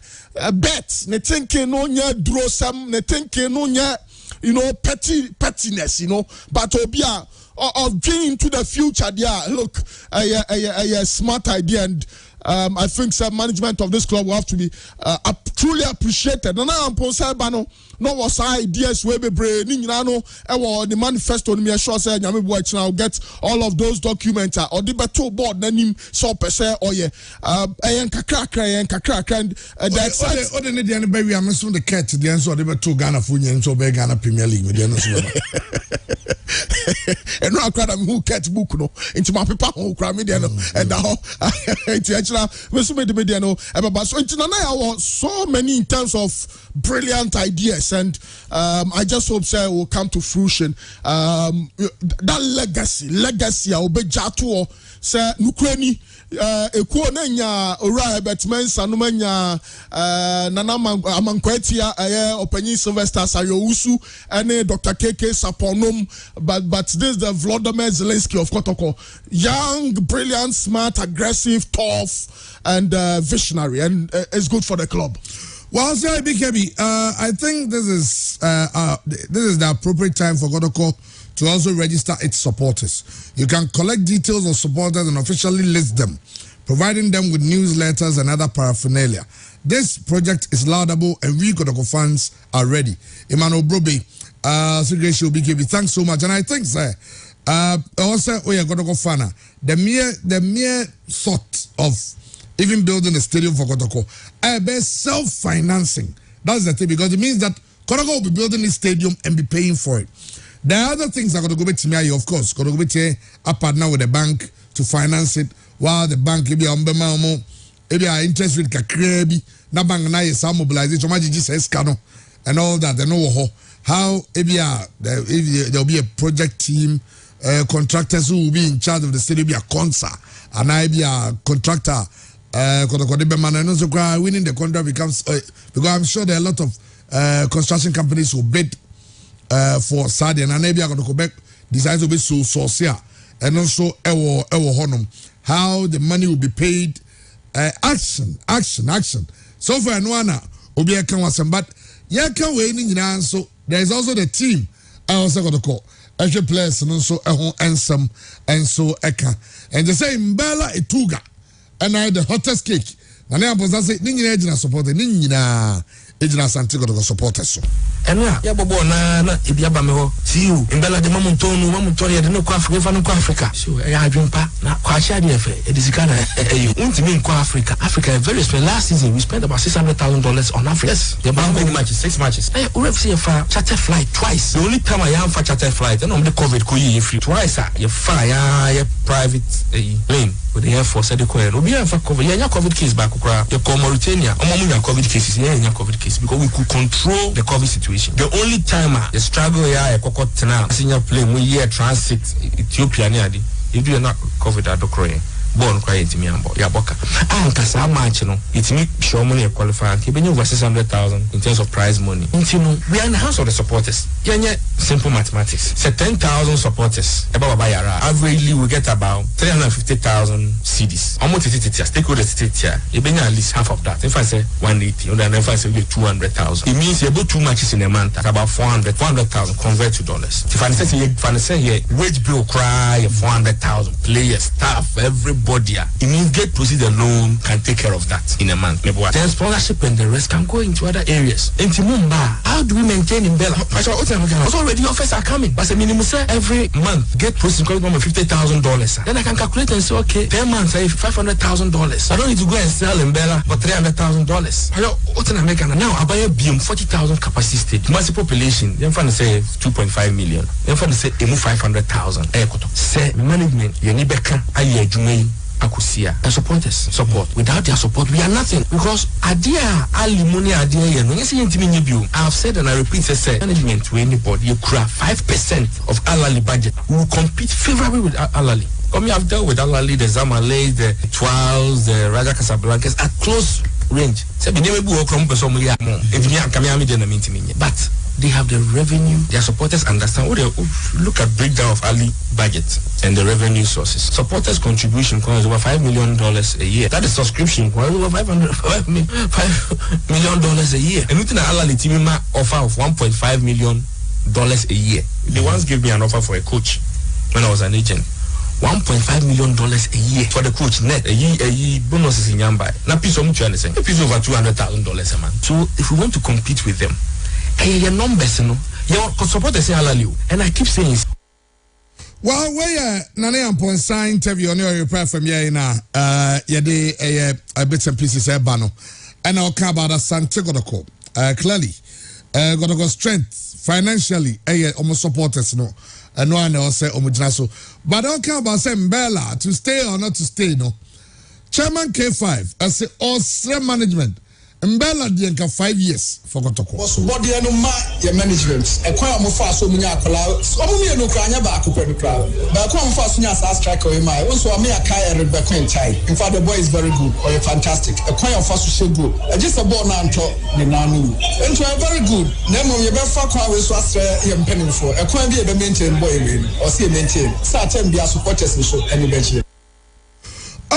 D: bet ne thinking no nya drosam ne thinking no nya you know pettiness, you know, but obia of dream into the future there. Look, a smart idea, and I think some management of this club will have to be truly appreciated. And now I'm posting no was ideas we be brain ni no the manifesto me sure say nyame bo achi now get all of those documents or the beto board nanim so pese oye en kakra and that's
B: o de ne dia ne ba wi am so the cat the answer the beto Ghana fu nyen so be Ghana Premier League me dia no so
D: and no akra who cat book no into my paper who cry me dia no and it's actually we so me dia no but so into na so many in terms of brilliant ideas, and I just hope say will come to fruition. That legacy obejato say nukreni ekuo na nya ora betmensa no manya nana amankwetia opanyi Sylvester Sayowusu and Dr. KK Saponom, but this is the Volodymyr Zelensky of Kotoko, young, brilliant, smart, aggressive, tough, and visionary, and it's good for the club.
B: Well, sir, BKB, I think this is the appropriate time for Kotoko to also register its supporters. You can collect details of supporters and officially list them, providing them with newsletters and other paraphernalia. This project is laudable, and we Kotoko fans are ready. Emmanuel Brobe, Segregation BKB, thanks so much. And I think, sir, also, Kotoko fan, the mere thought of even building a stadium for Kotoko, self-financing. That's the thing, because it means that Kotoko will be building this stadium and be paying for it. There are other things that are going to go to me, of course. Going to go a partner with the bank to finance it, while the bank maybe our interest rate kakrebi, na bank na is mobilization, and all that. They know how there will be a project team, contractors who will be in charge of the stadium, be a concert, and I be a contractor. Winning the contract becomes because I'm sure there are a lot of construction companies who bid for Saudi, and maybe I'm going to go back decides to be so social, and also how the money will be paid. Action. So for Anwana, Obi Akanwasam, but Yaka winning so there is also the team. I also got to call every players and also Ansem and so Eka, and the same Bella Etuga. And I the hottest cake. And I was say, Nina support the Nina Ejina Santiago to support us.
F: And yeah, Bobo na Ibiabameho. See you in Bella de Mamuntonu, Mamutoria, the no Africa. So I dream pa na Kwashadi it is Ghana. You won't mean Africa. Africa very special. Last season we spent about $600,000 on Africa. Yes, the many matches, 6 matches. I already see a charter flight twice. The only time I am for charter flight, and on the COVID could free twice. You fly your private plane. With the Air Force at the Korean, we have a COVID case back. You call Mauritania, COVID cases, COVID case because we could control the COVID situation. The only time the struggle here, a senior plane, we hear transit Ethiopia near the if you are not COVID at the Korean. Born quiet to me and Yaboka. And Kasa match, it's me show money qualified. Keeping over 600,000 in terms of prize money. We are in the house of the supporters. Simple mathematics. Say 10,000 supporters. Averagely, we get about 350,000 CDs. Almost stakeholders here. You bring at least half of that. If I say 180, and then if I say 200,000, it means you about 2 matches in a month. That's about 400,000 convert to dollars. If I say here, wage bill cry 400,000 players, staff, everybody. It means get proceed alone can take care of that in a month. Then sponsorship and the rest can go into other areas. In Timumba, how do we maintain in Bella? Also already offers are coming. But the minimum say every month get proceed going on $50,000. Then I can calculate and say okay, 10 months I have $500,000. I don't need to go and sell in Bella for $300,000. Now I buy a beam 40,000 capacity state. Massive population. Then find say 2.5 million. Then find say 500,000. Say management. You need Becca. Akusia, the supporters support. Without their support, we are nothing. Because idea alimony idea I have said and I repeat, say management to anybody, you cry 5% of Al-Ahly budget. We will compete favorably with Al-Ahly. We have dealt with Al-Ahly, the Zamalek, the Twals, the Raja Casablancas at close range. But they have the revenue. Their supporters understand. Look at breakdown of Ahly budget and the revenue sources. Supporters' contribution is over $5 million a year. That is subscription is over $5 million a year. And looking at Al-Ahly team offer of $1.5 million a year. They once gave me an offer for a coach when I was an agent. $1.5 million a year for the coach net. A year bonuses in Yamba. Now, piece of much understand. A piece over $200,000 a month. So if we want to compete with them, your numbers, your supporters say Al-Ahly, and I keep saying.
B: Well, where Nane and sign interview on your reply from here now. Yede a bits and pieces of Bano, and I'll come about Santiago clearly. Got to go strength financially. Almost supporters no. And no one else say Omujinaso. But I don't care about saying Bella to stay or not to stay, no. Chairman K5, I say all management. Mbella Dienka 5 years for Kotoko.
G: Was body no ma your management. A quite more fast so many akola. Omu no kranya ba akopɛ no kra. Ba kwa mo fast nya sa striker we mai. Also am ya kai Rebecca Quintai. In fact the boy is very good or fantastic. A quite fast so good. Just a ball na nto ni nanu. Ento very good. Na mo ye be fa kwa we so asre ye mpenim for. A quite be maintain boy we. Or see maintain. Sa time be supporters so any bench.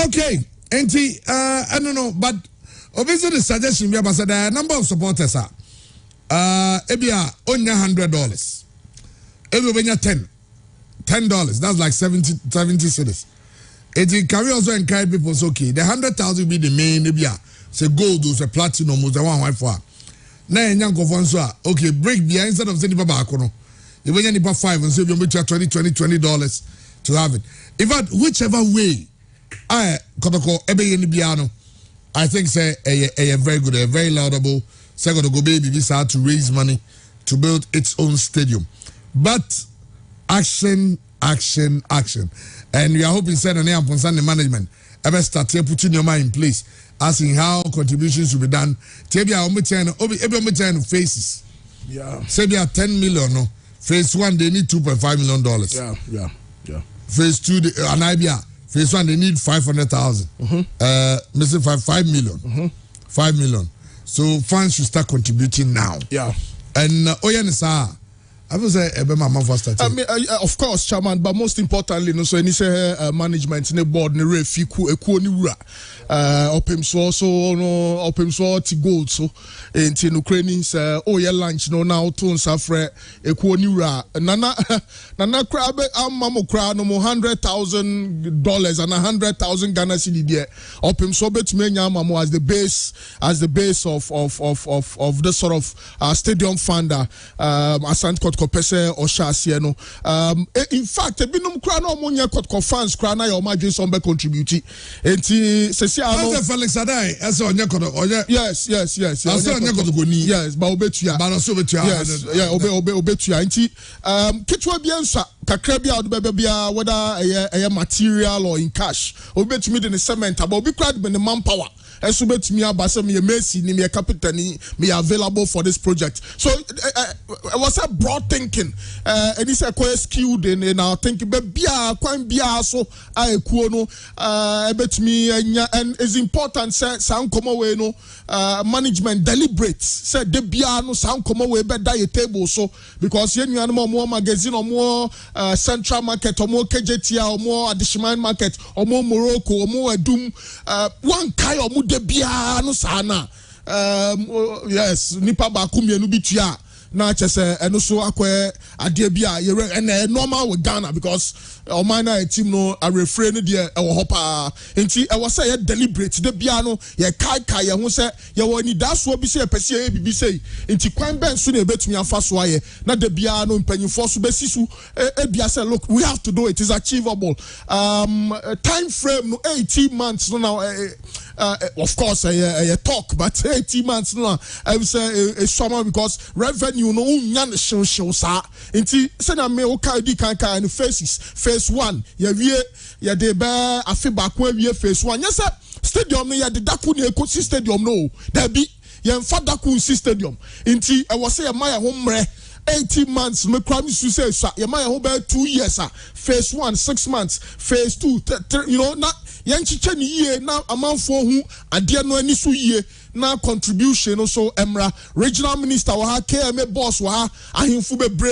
B: Okay. Enti I don't know but obviously the suggestion we have the number of supporters are ebia onya $100. Ebia $10. That's like 70 cities. It can we also encourage people so okay the 100,000 will be the main ebia say gold or say platinum or the one white for. Na enya go so okay break behind instead of saying baba akono. You when you 5 and say you make $20 to have it. In fact whichever way I kotoko ebe ni biano I think say a very good, a very laudable. Second go baby this hard to raise money to build its own stadium, but action. And we are hoping said on air the management ever start putting your mind in place, asking how contributions will be done. Tebia omi faces.
D: Yeah.
B: Say they are 10 million. No, phase 1 they need $2.5 million.
D: Yeah.
B: Phase 2 an idea. Phase 1 they need 500,000. Missing 5 million. 5 million. So fans should start contributing now.
D: Yeah.
B: And I will say
D: I mean, of course, Chairman, but most importantly, no so any say management, any board, any refi, eku ni ura, opem so ti gold so, enti Ukraine say lunch no now to safre eku ni ura, nana crab amamo crab no $100,000 and 100,000 Ghana cedi there, opem so bet me nyamamo as the base of this sort of stadium funder, Asante Kotoko pese or Shasia no. In fact, ebinum kra no omonya Kotoko fans kra na your margin some be contribute. Enti sesi ano
B: Felix Adai ese onye Kotoko.
D: Yes.
B: Ase onye Kotoko ni.
D: Yes, ba obetua.
B: Ba no so betua.
D: Yes, yeah, obetua. Enti kitwa bia nsa kakra bia odebe bia whether a material or in cash. Obetumi de cement about obi kra de manpower. Esubet me abasa me Messi ni me capital ni me available for this project. So it was a broad thinking. And it's a quite skilled in our thinking. But bia kwan bia so I no bet me and it's important say sound come away no management deliberate say de bia no sound come away be die table so because you know more magazine or more central market or more KJT or more additional market or more Morocco or more Adum one kai or de bia no sana yes nipa ba kumienu bitua na chese eno so akwe ade bia ye normal with Ghana because o man na team no a refrain de e wo hopa enti e was say deliberate de bia no ye kai ye ho say ye woni daso bi say pese ye bibi say enti kwan ben so na ebetumi afa so aye na de bia no mpanyimfo so besisu e bia say look we have to do it is achievable time frame no 18 months no now of course a talk but 18 months no I would say a summer because revenue no nyan show sa nti say na me o ka di kan phases phase 1 ya de be afi back when we phase 1 yes stadium no ya de daku na Eko stadium no there be ya mfa daku stadium nti e was say my home 18 months me crime su say ya my home 2 years phase 1 6 months phase 2 you know na yanchiche ni ye na amanfo hu ade no ani so ye na contribution no so emra regional minister wa ha KMA boss wa ha ahemfu bebre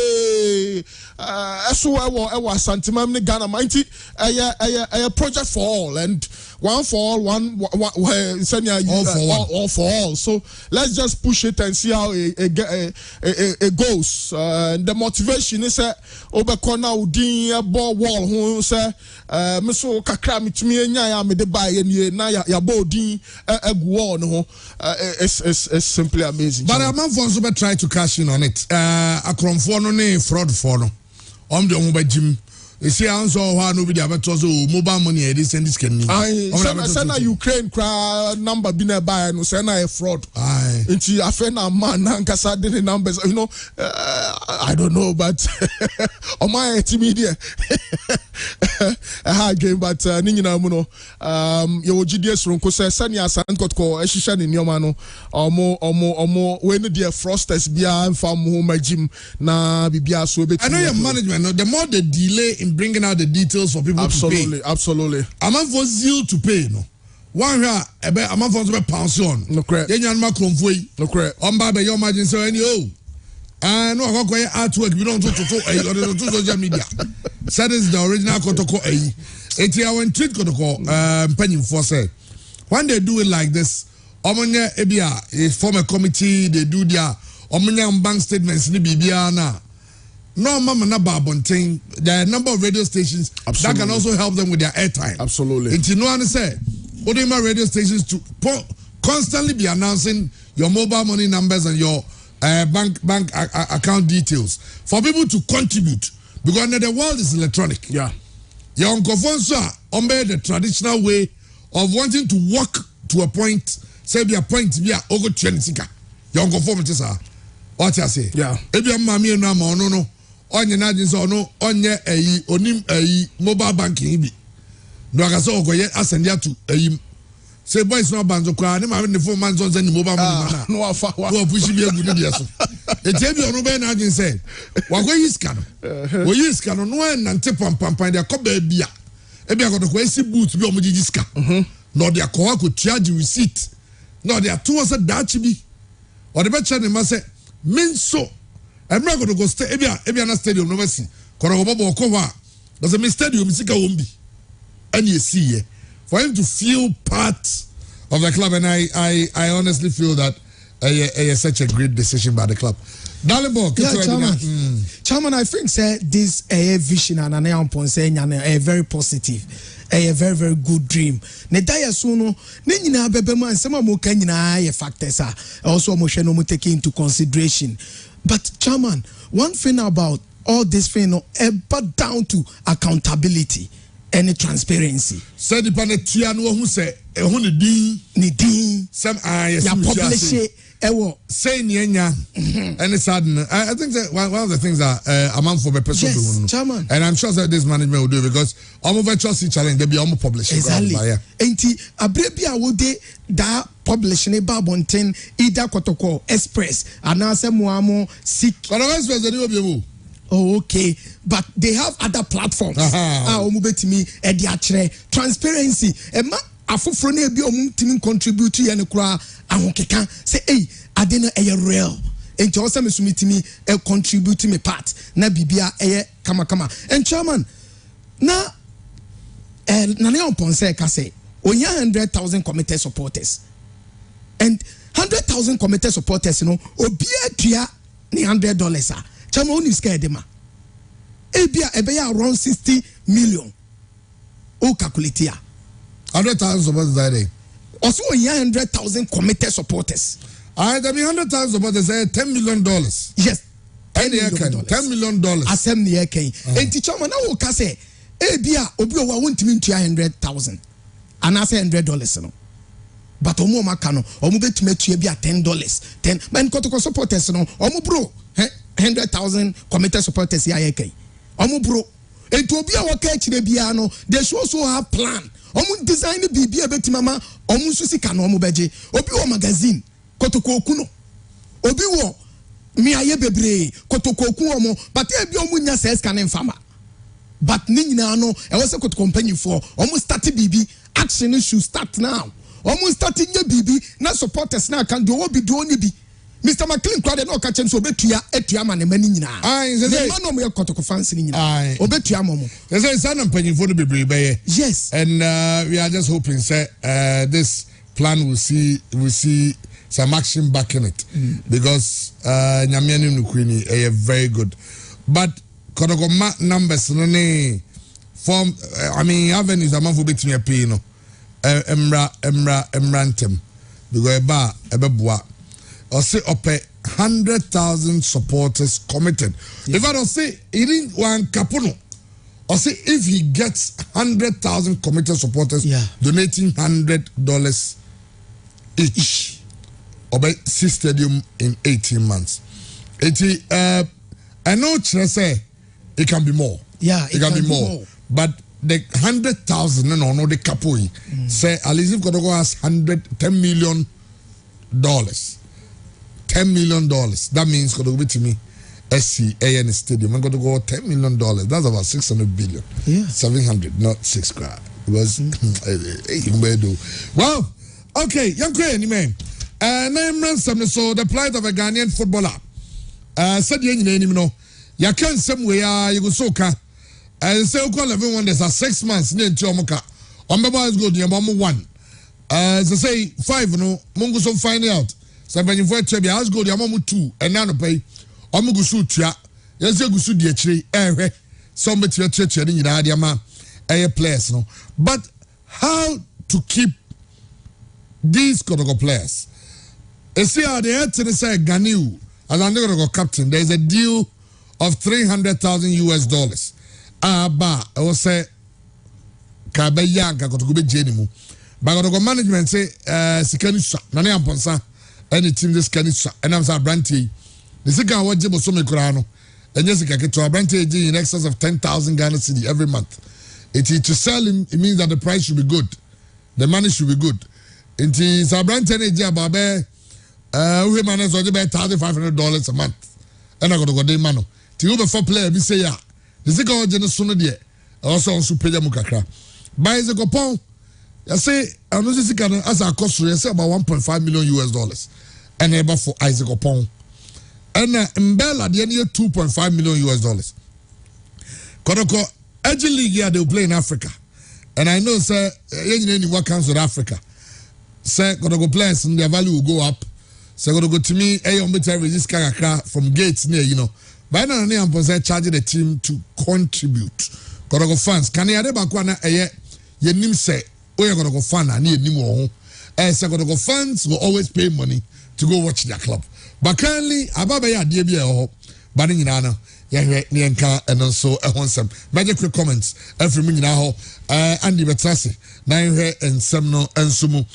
D: eso ewo asantemam ne Ghana manti a project for all and one for all all for all so let's just push it and see how it goes the motivation is obekona udin ball wall hu say me so kakra mitumi enya ya me de buy na ya bodin egu wall no it's simply amazing.
B: But a man for super try to cash in on it. A cromfo no ne fraud for no. The omo Jim. You see, I saw how nobody ever told you mobile money. This and this can.
D: Send a Ukraine number be nearby no send a fraud. Into a friend a man nankasa the numbers. You know, I don't know, but on my media, a hard game. But Nina Muno, your GDS room because Sanya Sankot ko Eshishan in Yomano or more when the frosters be and farm home gym na bibia so.
B: I know your management. The more the delay in bringing out the details for people to pay.
D: Absolutely.
B: A man for zeal to pay, no. One here, a man for pension.
D: No correct.
B: Then you Macron for
D: no correct.
B: On by your margin, so any I know how quiet artwork we don't to social media. That is the original Kotoko A. It's our treat Kotoko, penny for say. When they do it like this, Omonya Ebia, a former committee, they do their Omonya bank statements in the Bibiana. No, mama, na babonting. There are a number of radio stations that can also help them with their airtime.
D: Absolutely.
B: And you know what I say? Odema radio stations to constantly be announcing your mobile money numbers and your bank account details for people to contribute because the world is electronic.
D: Yeah.
B: Your uncle Fonso ombe the traditional way of wanting to walk to a point, say be a point be a ogo chenisika. Your uncle Fonso what I say?
D: Yeah.
B: Ebi mami no ma no. Onye na jinso no onye onim mobile banking bi no aka so okoye asendia to say boys no banzo kwa ne ma ne phone man so send mobile money na
D: no afa wa
B: push bi egu ne dia so etebi ono be na jin say wa go yiska no wo yiska no no en nante pampampan dia ko ba bia e bia ko to esi boot bi o mo jiska no dia ko ko charge receipt no dia to was that bi o de be che ne ma say minso I'm not going to go stay. Ebia na stadium no mercy. Koro bobo ko wa. Does a stadium sika wombi. And you see for him to feel part of the club, and I honestly feel that it's such a great decision by the club. Dalibor,
E: Chairman, I think this vision and a very positive. A very, very good dream. Ne daya suno, ne nyina bebema nsema mo ka nyina factors are also mo hwe no mo take into consideration. But Chairman, one thing about all this thing no ever down to accountability and transparency.
B: Said the panetia no who say e ho ne din some
E: ya publish it
B: say nyanya and it's sad. I think that one of the things that a man for the person
E: Chairman.
B: And I'm sure that this management will do it because I'm Chelsea challenge they be almost publishing
E: exactly enti abrebia wo de da publishing e babonten either Kotoko Express and answer moamo sick
B: Express they will be.
E: Oh, okay, but they have other platforms. Transparency. Emma afufro na ebi omutimi contribute to ye kura ahokeka say hey adena eye real enti o say me sumitimi contribute me part na bibia eye kama and Chairman na nane on say ka say onya 100,000 committed supporters and 100,000 committed supporters you know obi atua ni $100 ah Chairman only scared them ebia ebeya around 60 million o calculate here
B: 100,000 supporters that day.
E: Also, 100,000 committed supporters.
B: I mean 100,000 supporters say $10 million.
E: Yes,
B: $10 million.
E: Asem the eken. And teacher man now can say, "Ebia obi owa won't mean $100,000." And I say $100 no. but omo maka no omo betumi atua bi $10 10 man kotoko supporters no omo bro 100,000 committed supporters ya yekai omo bro enti obi a waka akire bia no they should also have plan omo design bibia betumi mama omo so sika no omo beje obi wo magazine kotoko oku no obi wo mi aye bebre kotoko oku omo but e bi omo nya ses kan mfama but ni nyina no e was a company for omo start bibi action should start now omo start nya bibi na supporters na kan do obi do ni bi Mr. McLean crowd no ka chem so obetua etua ma ne mani nyina the man no me kotoko fans ni nyina obetua momo
B: they say san ampanyin for the bebre be
E: yes
B: and we are just hoping say this plan will see some action back in it because nyamiani nukwini very good but kodogoma numbers no ne form I mean avenues amanfo betumi pay no emrantem because ebeboa or say up 100,000 supporters committed. If I don't say he didn't want Capuno, or say if he gets 100,000 committed supporters donating $100 each, or by 6 stadium in 18 months. I know say it can be more.
E: Yeah,
B: it can be more. But the 100,000 no the Capoi say at least if Kodogo has $10 million. $10 million. That means going to be to me SCAN Stadium. I'm going to go $10 million. That's about 600 billion.
E: Yeah.
B: 700, not 6 grand. Because well, okay, young queen, man. Name ransom so the plight of a Ghanaian footballer. Said you know, you can't somewhere you go soka. Say you call everyone there's a 6 months near Chomoka. On the boys go to your mom 1. As I say 5 no, Mungo so find out. Somebody for Chebby, I was go to Amamu 2 and now pay Omugusu Tia. Yes, you go to the tree, somebody to your church and in Adiama, a place, no. But how to keep these Kodogo players? You see, how they had to say Ganiu, as I'm going to go captain, there's a deal of $300,000. Ba, I will say, Kabeyanka got to go be Jenimu. But the management say, Sikanisha, Nani Amponsa. Any team this can and I'm saying Branty. The second what Jibo Somi Kurano and Jessica get to a Branty in excess of 10,000 Ghana cedi every month. To sell him, it means that the price should be good, the money should be good. It is a Branty Babe, we manage to pay $1,500 a month. And I got to go day mano. To over 4 player, we say ya. The second what Jenna Sooner dear also on Superja Mukakra. Buy the coupon. I say, I know this can as a cost I say about $1.5 million and ever for Isaac Opon. And Mbella the end $2.5 million. Kodoko Edge League here they will play in Africa. And I know sir what comes with Africa. Sir Kodoko players and their value will go up. So Kodoko to me resist from gates near by now I'm charging the team to contribute. Kodoko fans can you nim say we're going to go fund and need more. As going to go fans will always pay money to go watch their club. But currently, Ababa DBA or Baninana, Yanka, and also a handsome magic comments every minute now. Andy Betrasi, 9 here and Semno and Sumu.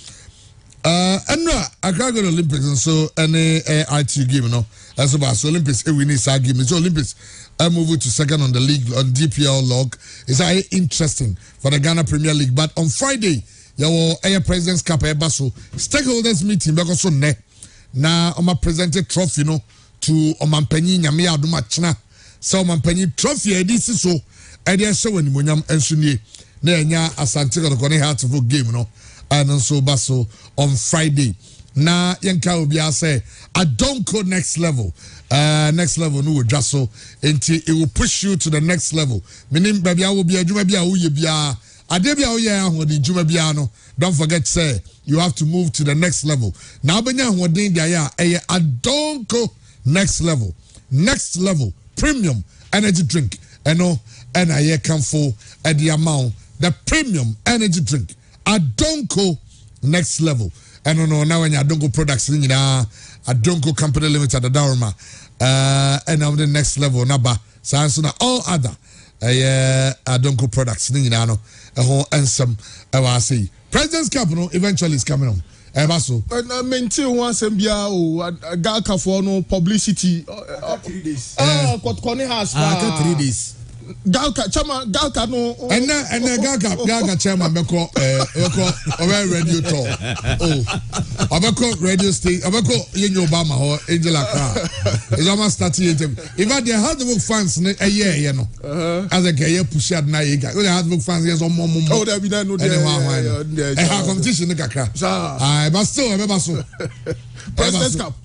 B: And I can't go to Olympics and so any IT game, as about Olympics, we need our game. It's Olympics. I move to second on the league on DPL log. It's very interesting for the Ghana Premier League. But on Friday, your Air President's Cup Basso stakeholders meeting because so ne na presented trophy to Omampeni Nyame Aduma China. So Omampeni trophy edisi so edi show ni monyam ensunie na enya Asante Kotoko heartful game and so Basso on Friday. Na yenka obi say I don't go next level. Next level no just so until it will push you to the next level. Meaning baby I will be a juma bia wo ye bia ade bia wo ye ahodi juma bia no. Don't forget say you have to move to the next level. Now benya ahodi dia ya I don't go next level. Next level premium energy drink. And I come for at the amount the premium energy drink. I don't go next level. And now when I don't go products I don't go company limited at Daruma. And I'm the next level naba. So all other I don't go products and some I see President's Cup eventually is coming on. eba so
D: na maintain one sembia o Galka for no publicity
C: 3 days
D: Kotkoni has
C: 3 days
D: Galka no
B: ene Galka chairman beko radio tour obeko radio station obeko yenyo Obama ho Angel Accra is almost starting it if I the hardwork fans ye no as a guy push out na ye the hardwork fans yes on
D: oh there be no there
B: ha competition no kakra but still remember so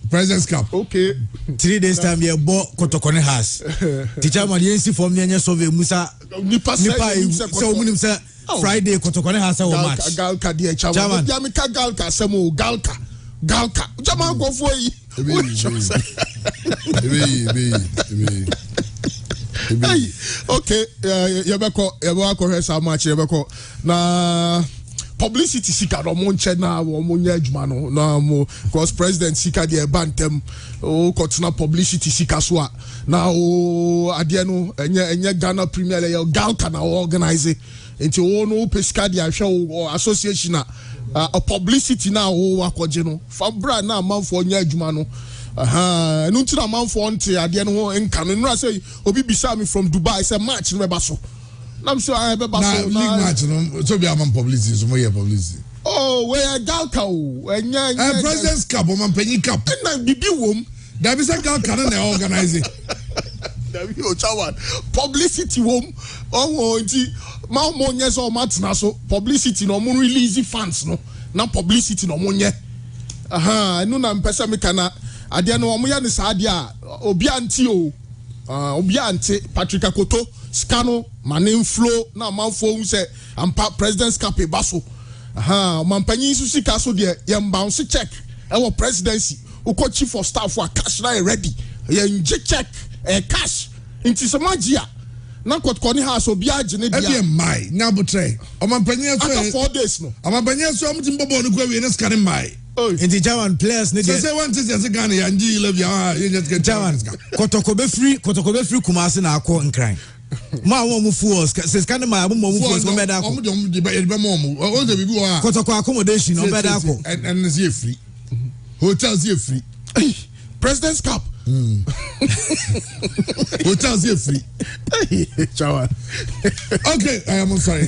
B: President's Cup.
D: Okay.
C: 3 days time ye bo Kotokone has. Teacher man yensi form yenye survey musa nipa so munim say Friday Kotokone has our match.
D: Galka die chairman. Ya mi ka Galka semo Galka. Jama go for yi. Okay, yebeko hwesa match yebeko na publicity sika no monche na wo nya adwuma no na mo because president sika de bantem o kotuna publicity sika so a na o ade no enye Ghana Premier League Galka na organize enti wo no pesika de ahwe association a publicity na o akoje no fabra na manfo nya adwuma no no ntina manfo nte ade no enka no nra say obi bisa me from Dubai say match no be so. I'm sure I have a
B: league match. No, so be a man publicity. So more publicity.
D: Oh, where Galka?
B: President's Cup, man, Penny Cup.
D: Na bibi wom.
B: That is a Galka na organize it.
D: That be o chawan. Publicity wom. Oh, nti ma mo nye so match na so publicity no mo release fans no. Na publicity no mo nye. No na mpesa me kana ade no mo ya ne sa ade a obi anti o. Obi anti Patrick Akoto scano manin flow na manfo say ampa President's Cup baso mampanyi su sika so de yam bounce check our presidency uko chief of staff for cash na ready ye check cash into some magia na Kotkoni house obi agene dia
B: mai na botre o mampanyi so
D: after 4 days no
B: mampanyi so am timbobo no kwa we na scan mai
C: in the German players need
B: say one thing say Ghana ya nji love ya you just get
C: German Kotoko be free Kumasi na akọ nkran ma won mu fools says can my mu fools no beda akọ
B: de be mo o de bibi wa
C: Kotoko accommodation no beda akọ
B: and is here free hotels here free
D: President's Cup
B: hotels here free
D: chawan
B: okay I am sorry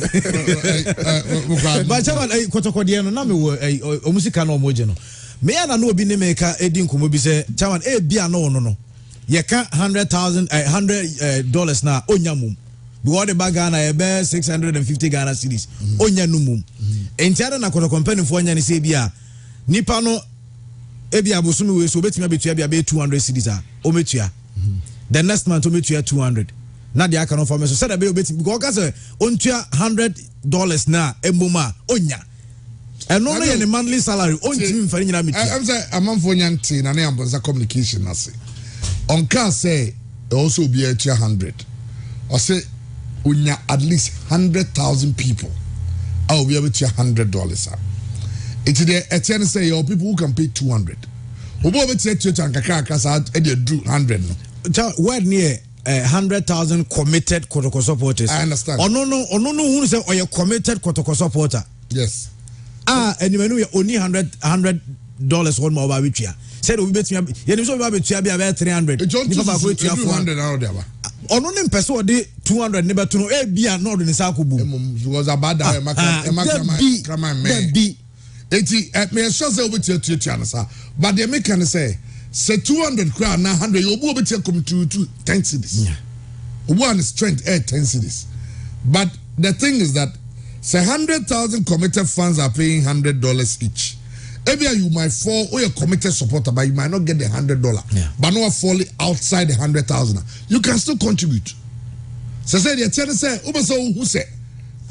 C: but chawan Kotoko de no na me wo o musika na o moje no me ya na no obi ne meka edi nkomo bi se chawan e bia no ye ka $100,000 na onya mum because the bag Ghana e be 650 Ghana cedis onya no mum entiara na Kotoko company fo onya ne se bia nipa no e bia bosumi we so betima betua bia be 200 cedis a o metua the next month o metua 200 na dia aka no for me so said be o betima because ka say ontua $100 na emoma onya eno no ye ne monthly salary ontimi mfa nyina metua
B: am say amanfo nyanti na na ambonza communication na say on can say also be at 100 or say unya at least 100,000 people I will be able to $100 it's there at say your people who can pay 200 who will be to kakaka sa e dey do 100 no
C: word near 100,000 committed Kotoko supporters.
B: I understand.
C: No who say or you committed Kotoko supporter.
B: Yes.
C: And you only $100 one more about which said we bet me you so about 300
B: nipa ba ko 200 now there ba
C: ono ne mpese de 200 ne beto no e bia no do ne sa ko bu
B: was about that be eti me sure say obetia tuatua sa but the make can say 200 crown na 100 you obetia come to 10 cedis one strength 10 cedis but the thing is that say 100,000 committed fans are paying $100 each. Maybe you might fall or you're committed supporter, but you might not get the $100. But no falling outside the 100,000. You can still contribute. So say the attendant say, "Ubeso who say,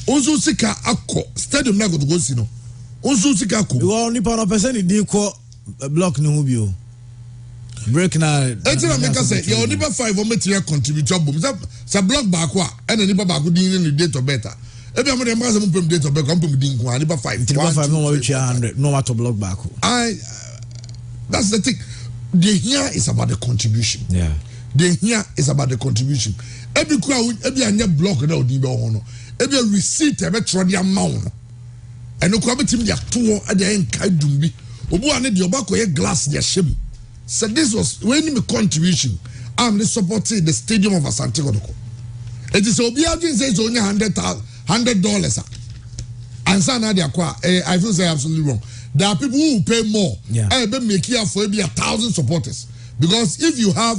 B: Unzu sika ako stadium na go to go see no. Unzu sika ako."
C: You only part of person in ko block no hubio. Break na.
B: Enti make say you only 5 o metia contribute job. Say block back wa, and any back go din the date of better. Ebi am dey make some date of better, come din ko ani 5.
C: 5 no reach 100. No what to block back.
B: That's the thing. The here is about the contribution.
C: Yeah.
B: The here is about the contribution. Every crowd, every anya block na odi be ho no. Every receipt e be tro the amount. and no come team ya to at the end Kaidumbi. Obu ane the obako glass their shim. So this was when me contribution. I'm supporting the stadium of Asante Kotoko. It is Obiagin says only $100. And so now I feel say absolutely wrong. There are people who pay more.
C: Yeah.
B: I be making for maybe 1,000 supporters. Because if you have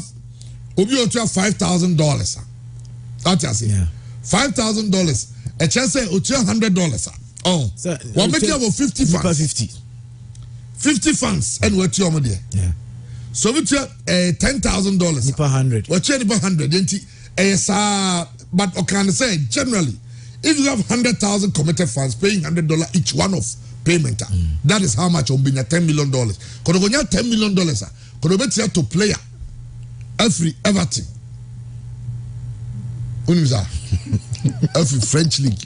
B: $5,000, that's what I say.
C: Yeah.
B: $5,000. A chance say $100. Oh,
C: so,
B: we're making about 50 fans. 50 fans and we're two there.
C: Yeah.
B: So we $10,000.
C: Nipa 100.
B: We're $100. But I can say generally, if you have 100,000 committed fans paying $100 each one of payment, that is how much will be $10 million. Because when you have $10 million, could be to player everything. Every French league.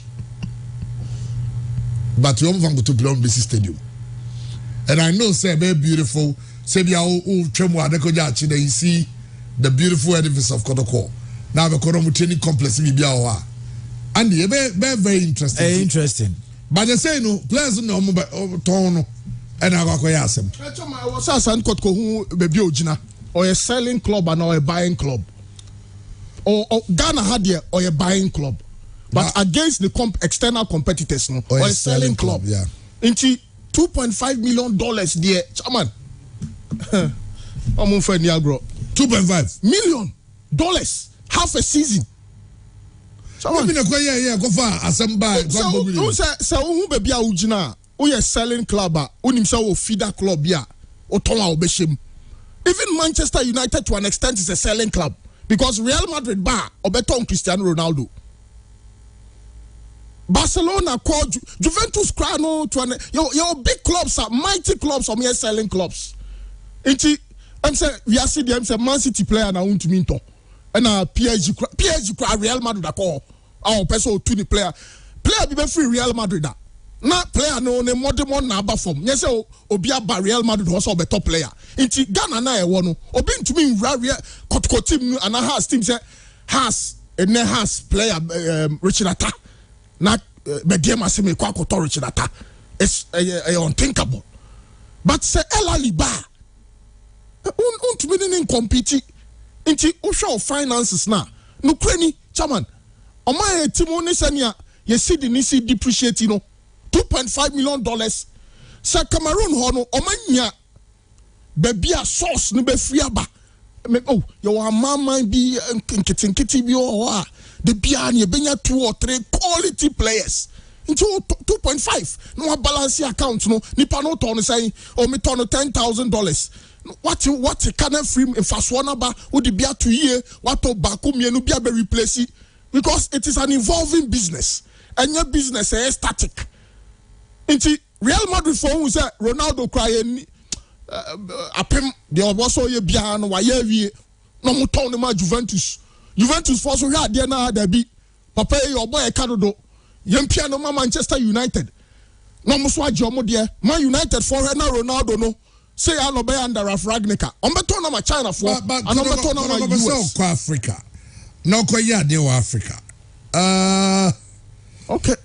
B: But you want to play on BC Stadium. And I know, say, very beautiful. Say, you see the beautiful edifice of Kotoko. Now, the Kodomutini complex, and very interesting.
C: Interesting.
B: But they say, no, players no tono, and I got ask him.
D: I was asking Kotoko who baby Ojina, or a selling club and or a buying club. Or Ghana had here, or a buying club. But against the external competitors, no, or a selling club.
B: Yeah.
D: Into $2.5 million there, chairman. I'm on for Niagara.
B: $2.5
D: million, half a season.
B: Chairman, go far. Assemble.
D: So who baby Ujina? Who is selling club? Who himself feeder club? Yeah, Otola Obeshim. Even Manchester United to an extent is a selling club because Real Madrid bar Obeton Cristiano Ronaldo. Barcelona called Juventus Crano to your big clubs are mighty clubs or mere selling clubs. I'm saying we are seeing them say Man City player na want to minto. And PSG Real Madrid call our person to the player be free Real Madrid da. Na player no ne modern na aba form. Yes obia ba Real Madrid was be top player. Inti Ghana na e wo no obi ntumi nwura Kotoko team and has team say has player Richard Atta. Na the game as me kwa authority data it's unthinkable. But say El Aliba untumi compete inti usho finances na no kreni chairman oma team ni senia ye see the nisi depreciate no $2.5 million sa Cameroon ho no oma nya baby a source no be free aba oh your mama bi nkiti bi o the Biani benya 2 or 3 quality players into 2.5 no balance account no nipa no turn say o me turn $10,000 what can free fast one ba wo de bia 2 year what to back mienu bia be replace because it is an evolving business and your business is static into Real Madrid for who say Ronaldo cry apem the oboso ye bia no wa ye wie no mo turn ma Juventus for so hard there na there be papa your boy Kadodo yempia no Manchester United no mo so ajomo there Man United for na Ronaldo no say I no be under Ragnica on beto na China for and on beto na US
B: Africa no ko ya de Africa
D: okay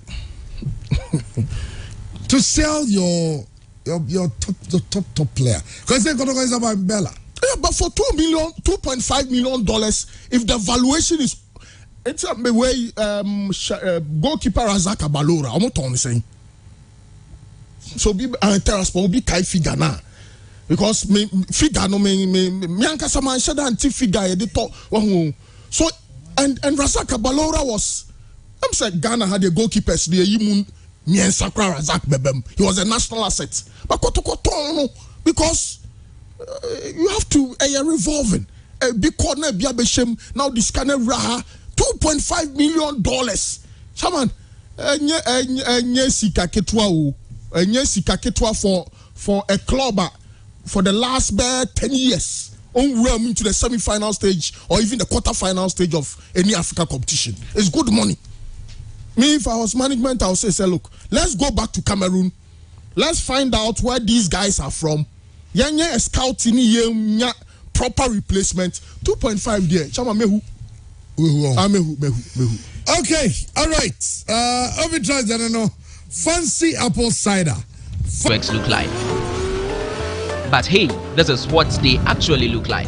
B: to sell your top player because they Kotoko is about Bella.
D: Yeah, but for $2.5 million, if the valuation is, it's a way goalkeeper Razak Balora, I'm not only saying. So be terrace will be kai figure now, because me figure no me anka sama shada anti figure the top. So and Razak Balora was, I'm saying Ghana had a goalkeepers there. Yimun Mien Sakra Razak Bebem. He was a national asset, but Kotoko because. You have to revolving a big corner be now this kind of raha $2.5 million. Shaman for a club for the last 10 years on realm into the semi-final stage or even the quarter-final stage of any Africa competition. It's good money. Me, if I was management, I would say, look, let's go back to Cameroon. Let's find out where these guys are from. Yanya scouting ye proper replacement 2.5 there. Chama mehu. Mehu.
B: Okay, all right. Obi tries I don't know. fancy apple cider.
A: Works look like. But hey, this is what they actually look like.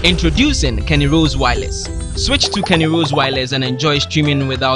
A: Introducing Kenny Rose Wireless. Switch to Kenny Rose Wireless and enjoy streaming without